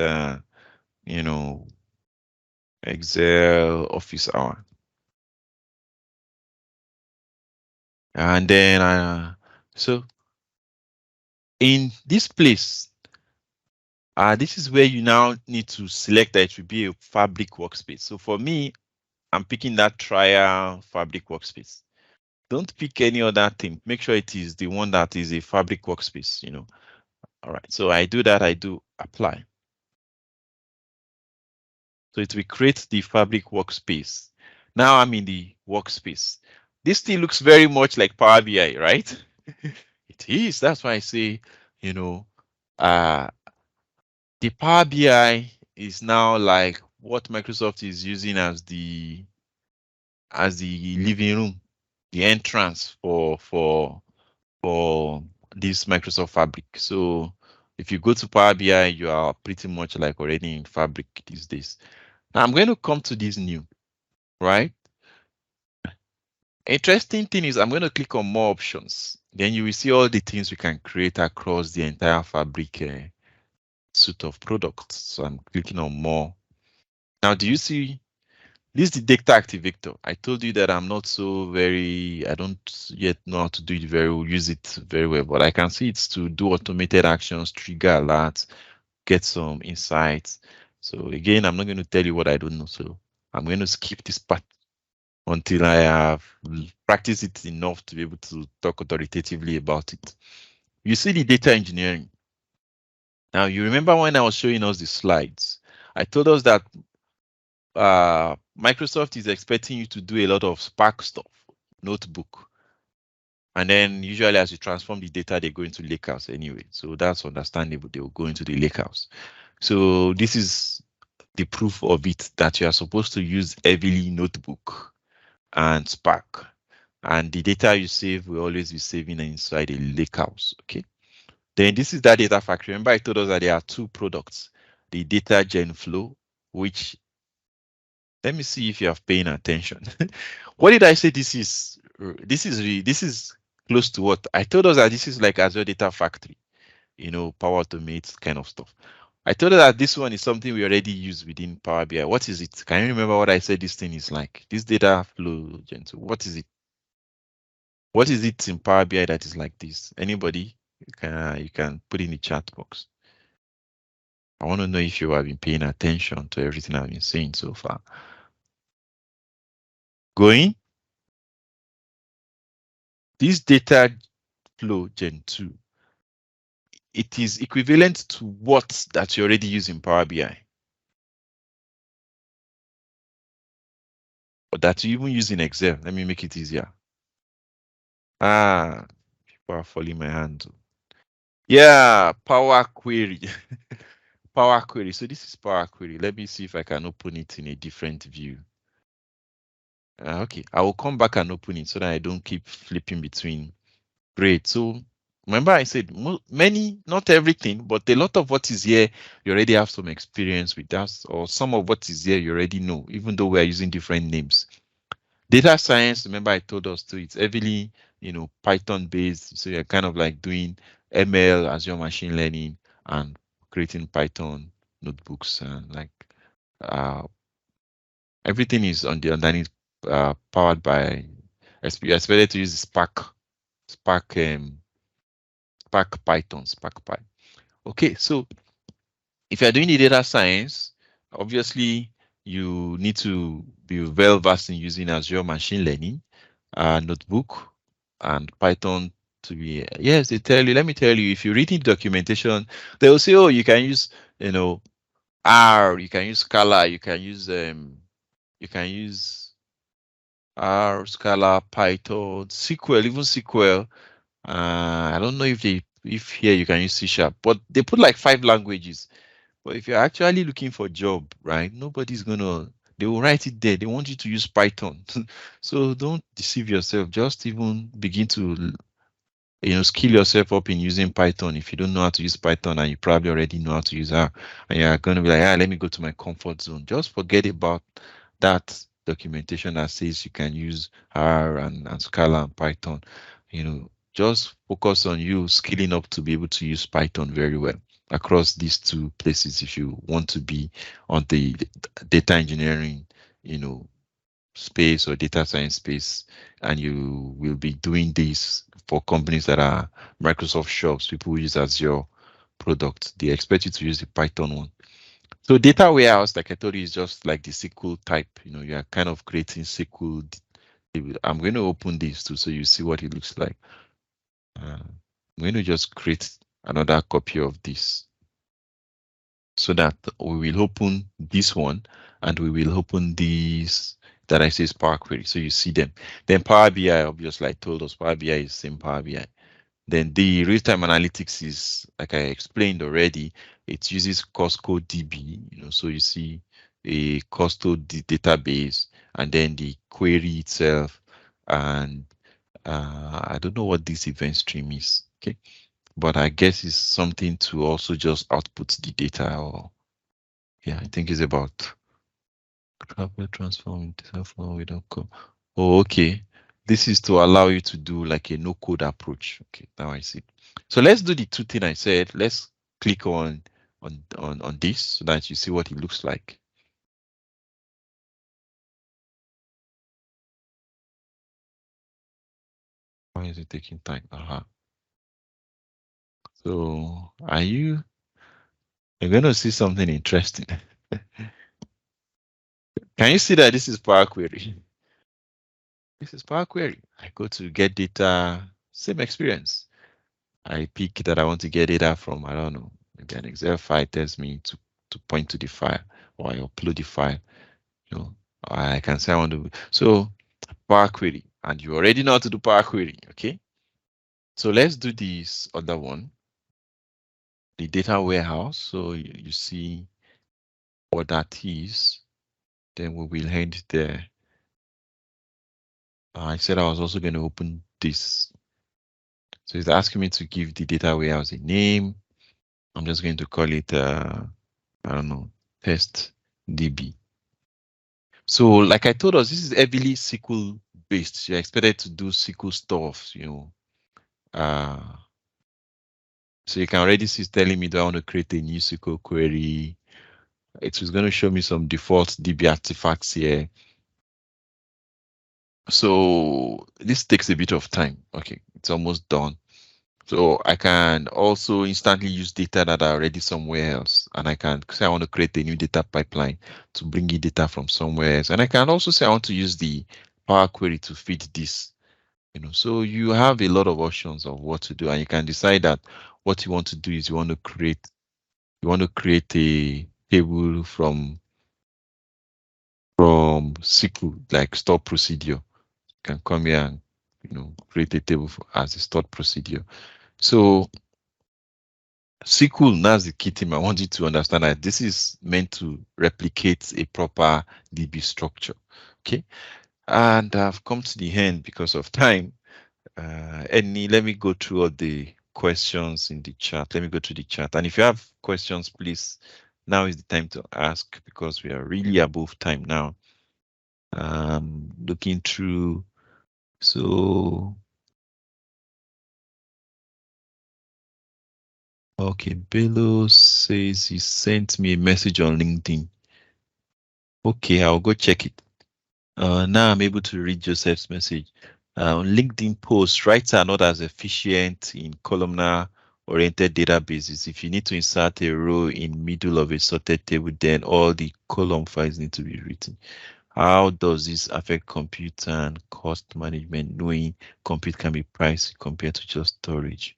Excel office hour. And then, so in this place, this is where you now need to select that it will be a Fabric workspace. So for me, I'm picking that trial Fabric workspace. Don't pick any other thing. Make sure it is the one that is a Fabric workspace, All right, so I do that, I do apply. So it will create the Fabric workspace. Now I'm in the workspace. This thing looks very much like Power BI, right? It is. That's why I say, the Power BI is now like what Microsoft is using as the living room, the entrance for this Microsoft Fabric. So if you go to Power BI, you are pretty much like already in Fabric these days. Now I'm going to come to this new, right? Interesting thing is I'm going to click on more options. Then you will see all the things we can create across the entire Fabric suite of products. So I'm clicking on more. Now, do you see this is the data activator? I told you that I'm not I don't yet know how to do it use it very well, but I can see it's to do automated actions, trigger alerts, get some insights. So again, I'm not going to tell you what I don't know. So I'm going to skip this part until I have practiced it enough to be able to talk authoritatively about it. You see the data engineering. Now, you remember when I was showing us the slides, I told us that Microsoft is expecting you to do a lot of Spark stuff, notebook. And then usually as you transform the data, they go into lakehouse anyway. So that's understandable. They will go into the lakehouse. So this is the proof of it, that you are supposed to use heavily notebook and Spark. And the data you save will always be saving inside a lakehouse. Okay. Then this is that data factory. Remember, I told us that there are two products: the data gen flow, which Let me see if you have paying attention. What did I say? This is close to what I told us that this is like Azure Data Factory, Power Automate kind of stuff. I told her that this one is something we already use within Power BI. What is it? Can you remember what I said this thing is like? This data flow, Gen2. What is it? What is it in Power BI that is like this? Anybody? You can put in the chat box. I want to know if you have been paying attention to everything I've been saying so far. Going? This data flow Gen2, it is equivalent to what that you already use in Power BI. Or that you even use in Excel. Let me make it easier. People are falling my hand. Yeah, Power Query. Power Query. So this is Power Query. Let me see if I can open it in a different view. Okay, I will come back and open it so that I don't keep flipping between. Great. So remember I said many, not everything, but a lot of what is here, you already have some experience with that, or some of what is here you already know, even though we're using different names. Data science, remember I told us too, it's heavily, Python based. So you're kind of like doing ML, Azure machine learning, and creating Python notebooks, and like everything is on the underneath, powered by. You expected to use Spark Python, Spark Py. Okay, so if you're doing the data science, obviously you need to be well versed in using Azure machine learning, notebook, and Python to be. Yes, they tell you. Let me tell you, if you read in documentation, they will say, oh, you can use, R, you can use Scala, you can use R, Scala, Python, SQL, even SQL. I don't know if here you can use C#, but they put like 5 languages. But if you're actually looking for a job, right, they will write it there. They want you to use Python. So don't deceive yourself. Just even begin to, skill yourself up in using Python. If you don't know how to use Python and you probably already know how to use R, and you're going to be like, let me go to my comfort zone. Just forget about that documentation that says you can use R and Scala and Python. Just focus on you skilling up to be able to use Python very well across these 2 places if you want to be on the data engineering, space or data science space, and you will be doing this for companies that are Microsoft shops, people who use Azure products. They expect you to use the Python one. So data warehouse, like I told you, is just like the SQL type. You are kind of creating SQL. I'm going to open this too, so you see what it looks like. I'm going to just create another copy of this so that we will open this one and we will open this that I say is Power Query. So you see them. Then Power BI, obviously, I told us Power BI is same Power BI. Then the real-time analytics is, like I explained already, it uses Costco DB, so you see a Costco database and then the query itself. And I don't know what this event stream is, okay? But I guess it's something to also just output the data, or yeah, I think it's about transform data flow without code. Oh, okay. This is to allow you to do like a no code approach. Okay, now I see. So let's do the 2 things I said. Let's click on this so that you see what it looks like. Why is it taking time? So you're going to see something interesting. Can you see that this is Power Query? This is Power Query. I go to get data, same experience. I pick that I want to get data from, I don't know, maybe an Excel file tells me to point to the file, or I upload the file. I can say I want to. So Power Query, and you already know how to do Power Query, okay? So let's do this other one, the data warehouse. So you see what that is. Then we will end there. I said I was also going to open this. So it's asking me to give the data warehouse a name. I'm just going to call it, I don't know, test DB. So like I told us, this is heavily SQL based. You're expected to do SQL stuff, so you can already see it's telling me that I want to create a new SQL query. It was going to show me some default DB artifacts here. So this takes a bit of time. Okay, it's almost done. So I can also instantly use data that are already somewhere else. And I can say I want to create a new data pipeline to bring in data from somewhere else. And I can also say I want to use the Power Query to feed this. So you have a lot of options of what to do, and you can decide that what you want to do is you want to create a table from SQL, like stored procedure. You can come here and create a table as a stored procedure. So SQL, that's the key thing. I want you to understand that this is meant to replicate a proper DB structure. Okay, and I've come to the end because of time. Let me go through all the questions in the chat. Let me go to the chat. And if you have questions, please, now is the time to ask because we are really above time now. Looking through. So, okay, Bello says he sent me a message on LinkedIn. Okay, I'll go check it. Now I'm able to read Joseph's message. LinkedIn posts, writes are not as efficient in columnar-oriented databases. If you need to insert a row in middle of a sorted table, then all the column files need to be written. How does this affect compute and cost management, knowing compute can be pricey compared to just storage?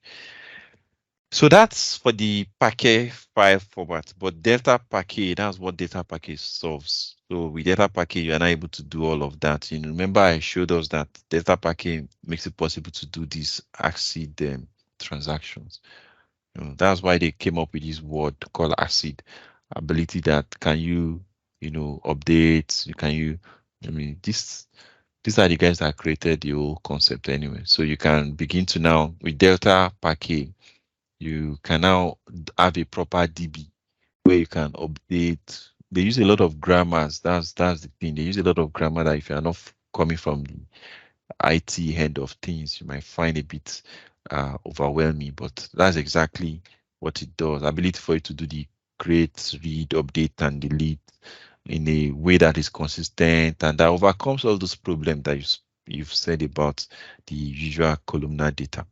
So that's for the package file format, but data package, that's what data package solves. So with data package, you're not able to do all of that. Remember I showed us that data package makes it possible to do these ACID transactions. That's why they came up with this word called ACID, ability that can you, update, these are the guys that created the whole concept anyway. So you can begin to now, with data package, you can now have a proper DB where you can update. They use a lot of grammars. That's the thing. They use a lot of grammar that if you're not coming from the IT end of things, you might find a bit overwhelming. But that's exactly what it does. Ability for you to do the create, read, update, and delete in a way that is consistent and that overcomes all those problems that you've said about the usual columnar data.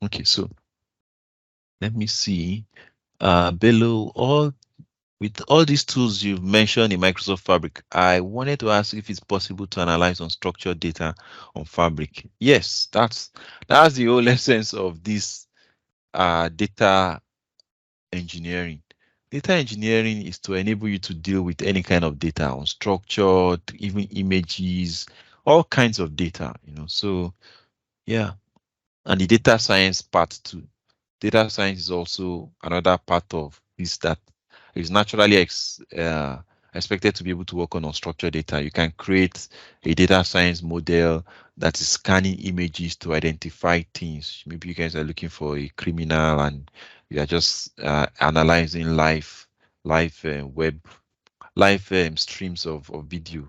Okay, so let me see. Bello, with all these tools you've mentioned in Microsoft Fabric, I wanted to ask if it's possible to analyze unstructured data on Fabric. Yes, that's the whole essence of this data engineering. Data engineering is to enable you to deal with any kind of data, unstructured, even images, all kinds of data, So yeah, and the data science part too. Data science is also another part of this that is naturally expected to be able to work on unstructured data. You can create a data science model that is scanning images to identify things. Maybe you guys are looking for a criminal and you are just analyzing live streams of video,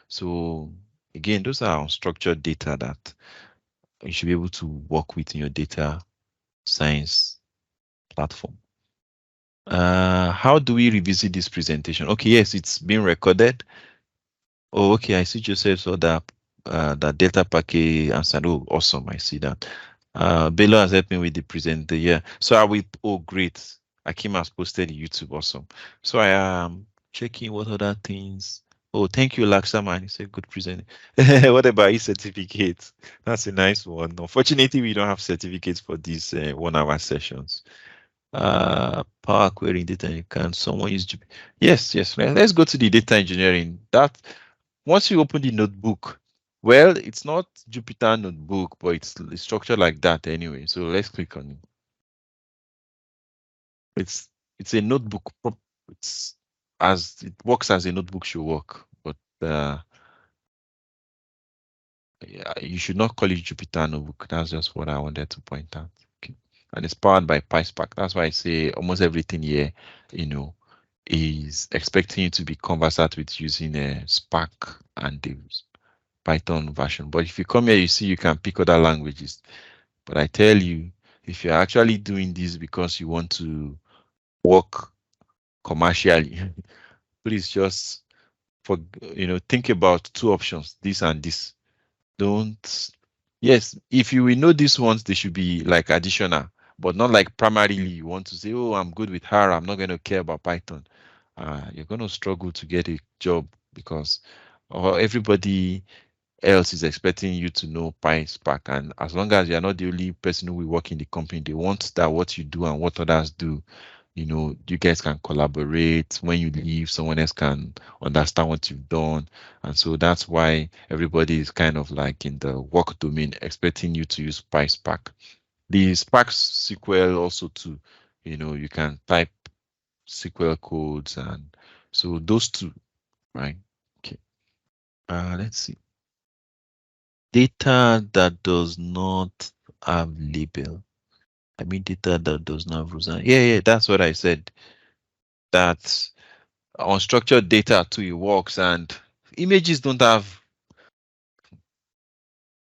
So again, those are unstructured data that you should be able to work with in your data science platform. How do we revisit this presentation? Okay, yes, it's been recorded. Oh, okay, I see Joseph saw that data package answered. Oh, awesome, I see that. Bello has helped me with the presenter. Yeah, so I will. Oh, great. Akim has posted YouTube. Awesome. So I am checking what other things. Oh, thank you, Laksaman. He said good present. What about his certificate? That's a nice one. Unfortunately, we don't have certificates for these 1-hour sessions. Power query data. Can someone use? Yes. Let's go to the data engineering. That once you open the notebook, well, it's not Jupyter notebook, but it's structured like that anyway. So let's click on it. It's a notebook. It works as a notebook should work, but yeah, you should not call it Jupyter notebook. That's just what I wanted to point out. Okay. And it's powered by PySpark. That's why I say almost everything here, is expecting you to be conversant with using a Spark and the Python version. But if you come here, you see you can pick other languages. But I tell you, if you're actually doing this because you want to work commercially, please just think about two options, this and this. Don't Yes, if you will know these ones, they should be like additional, but not like primarily you want to say, oh, I'm good with her, I'm not going to care about Python. You're going to struggle to get a job because everybody else is expecting you to know PySpark. And as long as you're not the only person who will work in the company, they want that what you do and what others do, you guys can collaborate. When you leave, someone else can understand what you've done. And so that's why everybody is kind of like in the work domain expecting you to use PySpark. The Spark SQL also too, you can type SQL codes, and so those two, right? Okay. Let's see. Data that does not have label. I mean data that does not have rules. Yeah, that's what I said. That unstructured data too, it works, and images don't have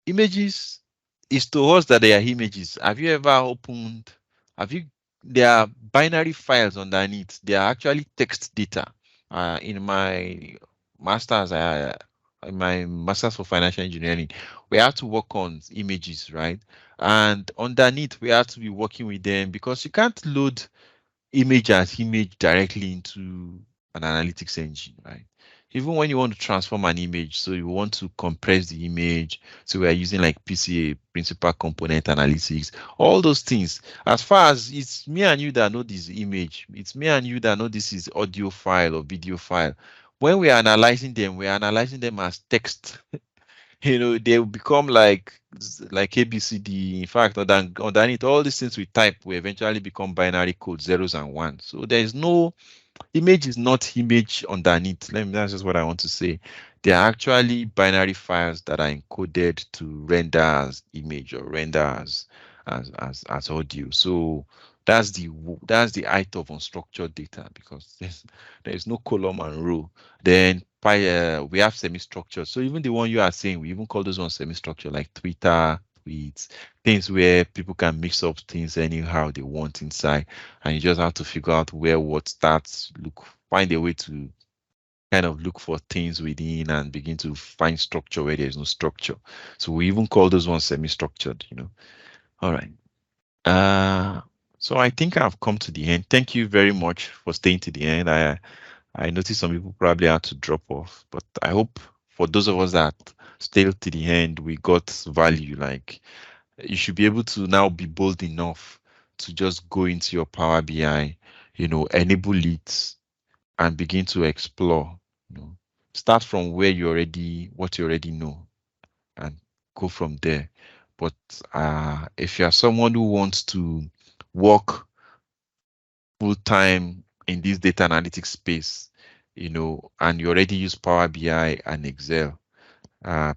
images. Is to us that they are images. Have you ever opened? Have you? There are binary files underneath. They are actually text data. In my masters, for financial engineering, we have to work on images, right? And underneath, we have to be working with them because you can't load image as image directly into an analytics engine, right? Even when you want to transform an image, so you want to compress the image, so we are using like PCA, principal component analytics, all those things. As far as it's me and you that know this image, it's me and you that know this is audio file or video file. When we are analyzing them, we are analyzing them as text. They will become like ABCD. In fact, underneath all these things we type will eventually become binary code, zeros and ones. So there is no image, is not image underneath. That's just what I want to say. They are actually binary files that are encoded to render as image or render as audio. So that's the height of unstructured data, because there's no column and row. Then we have semi-structured. So even the one you are saying, we even call those ones semi-structured, like Twitter tweets, things where people can mix up things anyhow they want inside, and you just have to figure out where what starts, find a way to kind of look for things within and begin to find structure where there's no structure. So we even call those ones semi-structured, All right. So I think I've come to the end. Thank you very much for staying to the end. I noticed some people probably had to drop off, but I hope for those of us that stayed to the end, we got value. Like, you should be able to now be bold enough to just go into your Power BI, enable it and begin to explore. Start from what you already know, and go from there. But if you are someone who wants to work full time in this data analytics space, and you already use Power BI and Excel,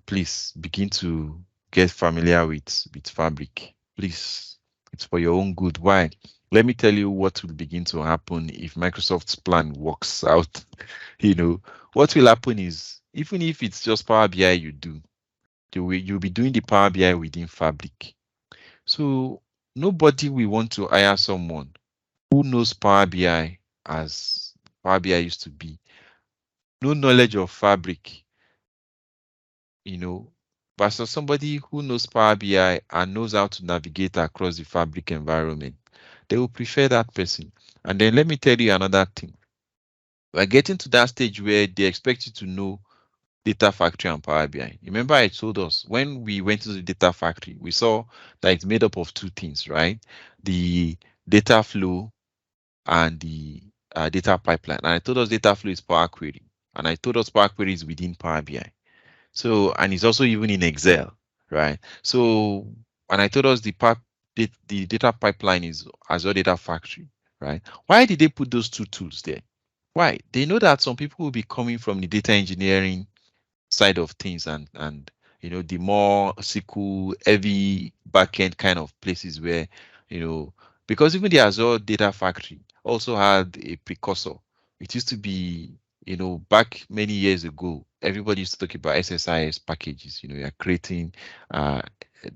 please begin to get familiar with Fabric. Please, it's for your own good. Why? Let me tell you what will begin to happen if Microsoft's plan works out. What will happen is, even if it's just Power BI you do, you'll be doing the Power BI within Fabric. So nobody will want to hire someone who knows Power BI as Power BI used to be, no knowledge of Fabric, versus somebody who knows Power BI and knows how to navigate across the Fabric environment. They will prefer that person. And then let me tell you another thing. We're getting to that stage where they expect you to know Data Factory and Power BI. Remember, I told us when we went to the Data Factory, we saw that it's made up of two things, right? The data flow and the data pipeline. And I told us data flow is Power Query. And I told us Power Query is within Power BI. So, and it's also even in Excel, right? So, and I told us the data pipeline is Azure Data Factory, right? Why did they put those two tools there? Why? They know that some people will be coming from the data engineering side of things, and the more SQL heavy backend kind of places where, because even the Azure Data Factory also had a precursor it used to be, back many years ago, everybody used to talk about SSIS packages. You're creating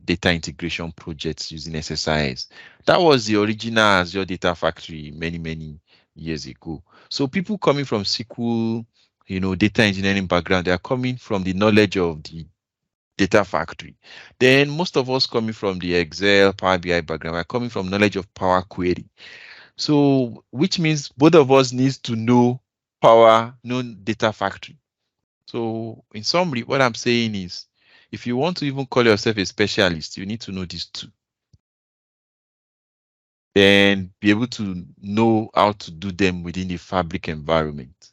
data integration projects using SSIS. That was the original Azure Data Factory many, many years ago. So people coming from SQL, data engineering background, they are coming from the knowledge of the data factory. Then most of us coming from the Excel, Power BI background, we're coming from knowledge of Power Query. So which means both of us needs to know data factory. So in summary, what I'm saying is, if you want to even call yourself a specialist, you need to know these two. Then be able to know how to do them within the Fabric environment.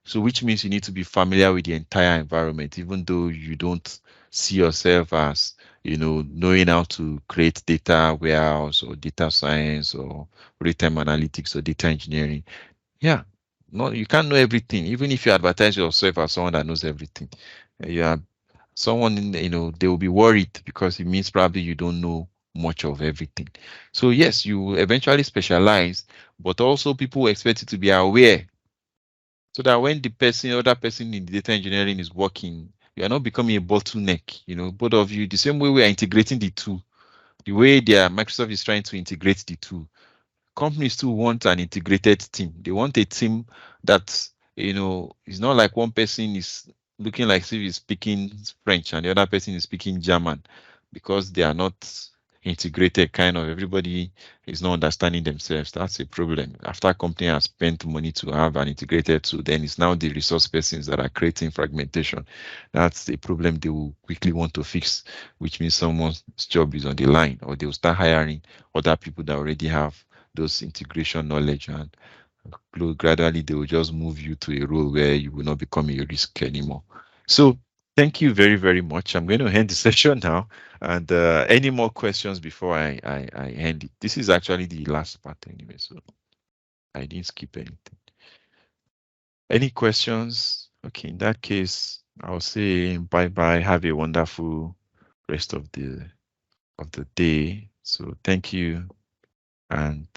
So which means you need to be familiar with the entire environment, even though you don't see yourself as, knowing how to create data warehouse or data science or real-time analytics or data engineering. Yeah, no, you can't know everything. Even if you advertise yourself as someone that knows everything, you are someone, they will be worried because it means probably you don't know much of everything. So yes, you will eventually specialize, but also people expect you to be aware so that when the other person in data engineering is working, you are not becoming a bottleneck. Both of you, the same way we are integrating the two, the way Microsoft is trying to integrate the two, companies too want an integrated team. They want a team that, it's not like one person is looking like if he's speaking French and the other person is speaking German, because they are not integrated. Kind of everybody is not understanding themselves. That's a problem. After a company has spent money to have an integrated tool, then it's now the resource persons that are creating fragmentation. That's a problem they will quickly want to fix, which means someone's job is on the line, or they will start hiring other people that already have those integration knowledge, and gradually they will just move you to a role where you will not become a risk anymore. So thank you very, very much. I'm going to end the session now. And any more questions before I end it? This is actually the last part anyway, so I didn't skip anything. Any questions? Okay, in that case, I'll say bye-bye. Have a wonderful rest of the day. So thank you, and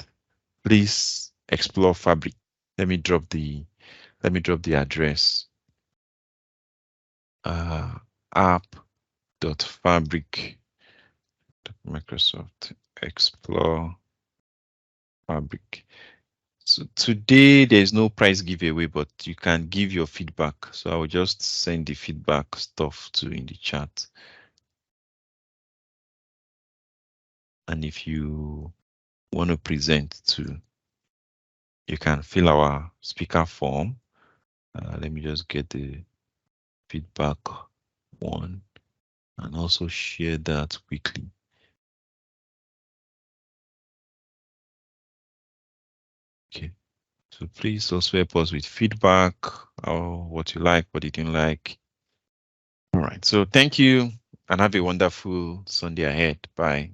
please explore Fabric. Let me drop the address. App.fabric. Microsoft Explore Fabric. So today there's no prize giveaway, but you can give your feedback. So I will just send the feedback stuff in the chat. And if you want to present too, you can fill our speaker form. Let me just get the feedback one and also share that quickly. Okay, so please also help us with feedback or what you like, what you didn't like. All right, so thank you and have a wonderful Sunday ahead. Bye.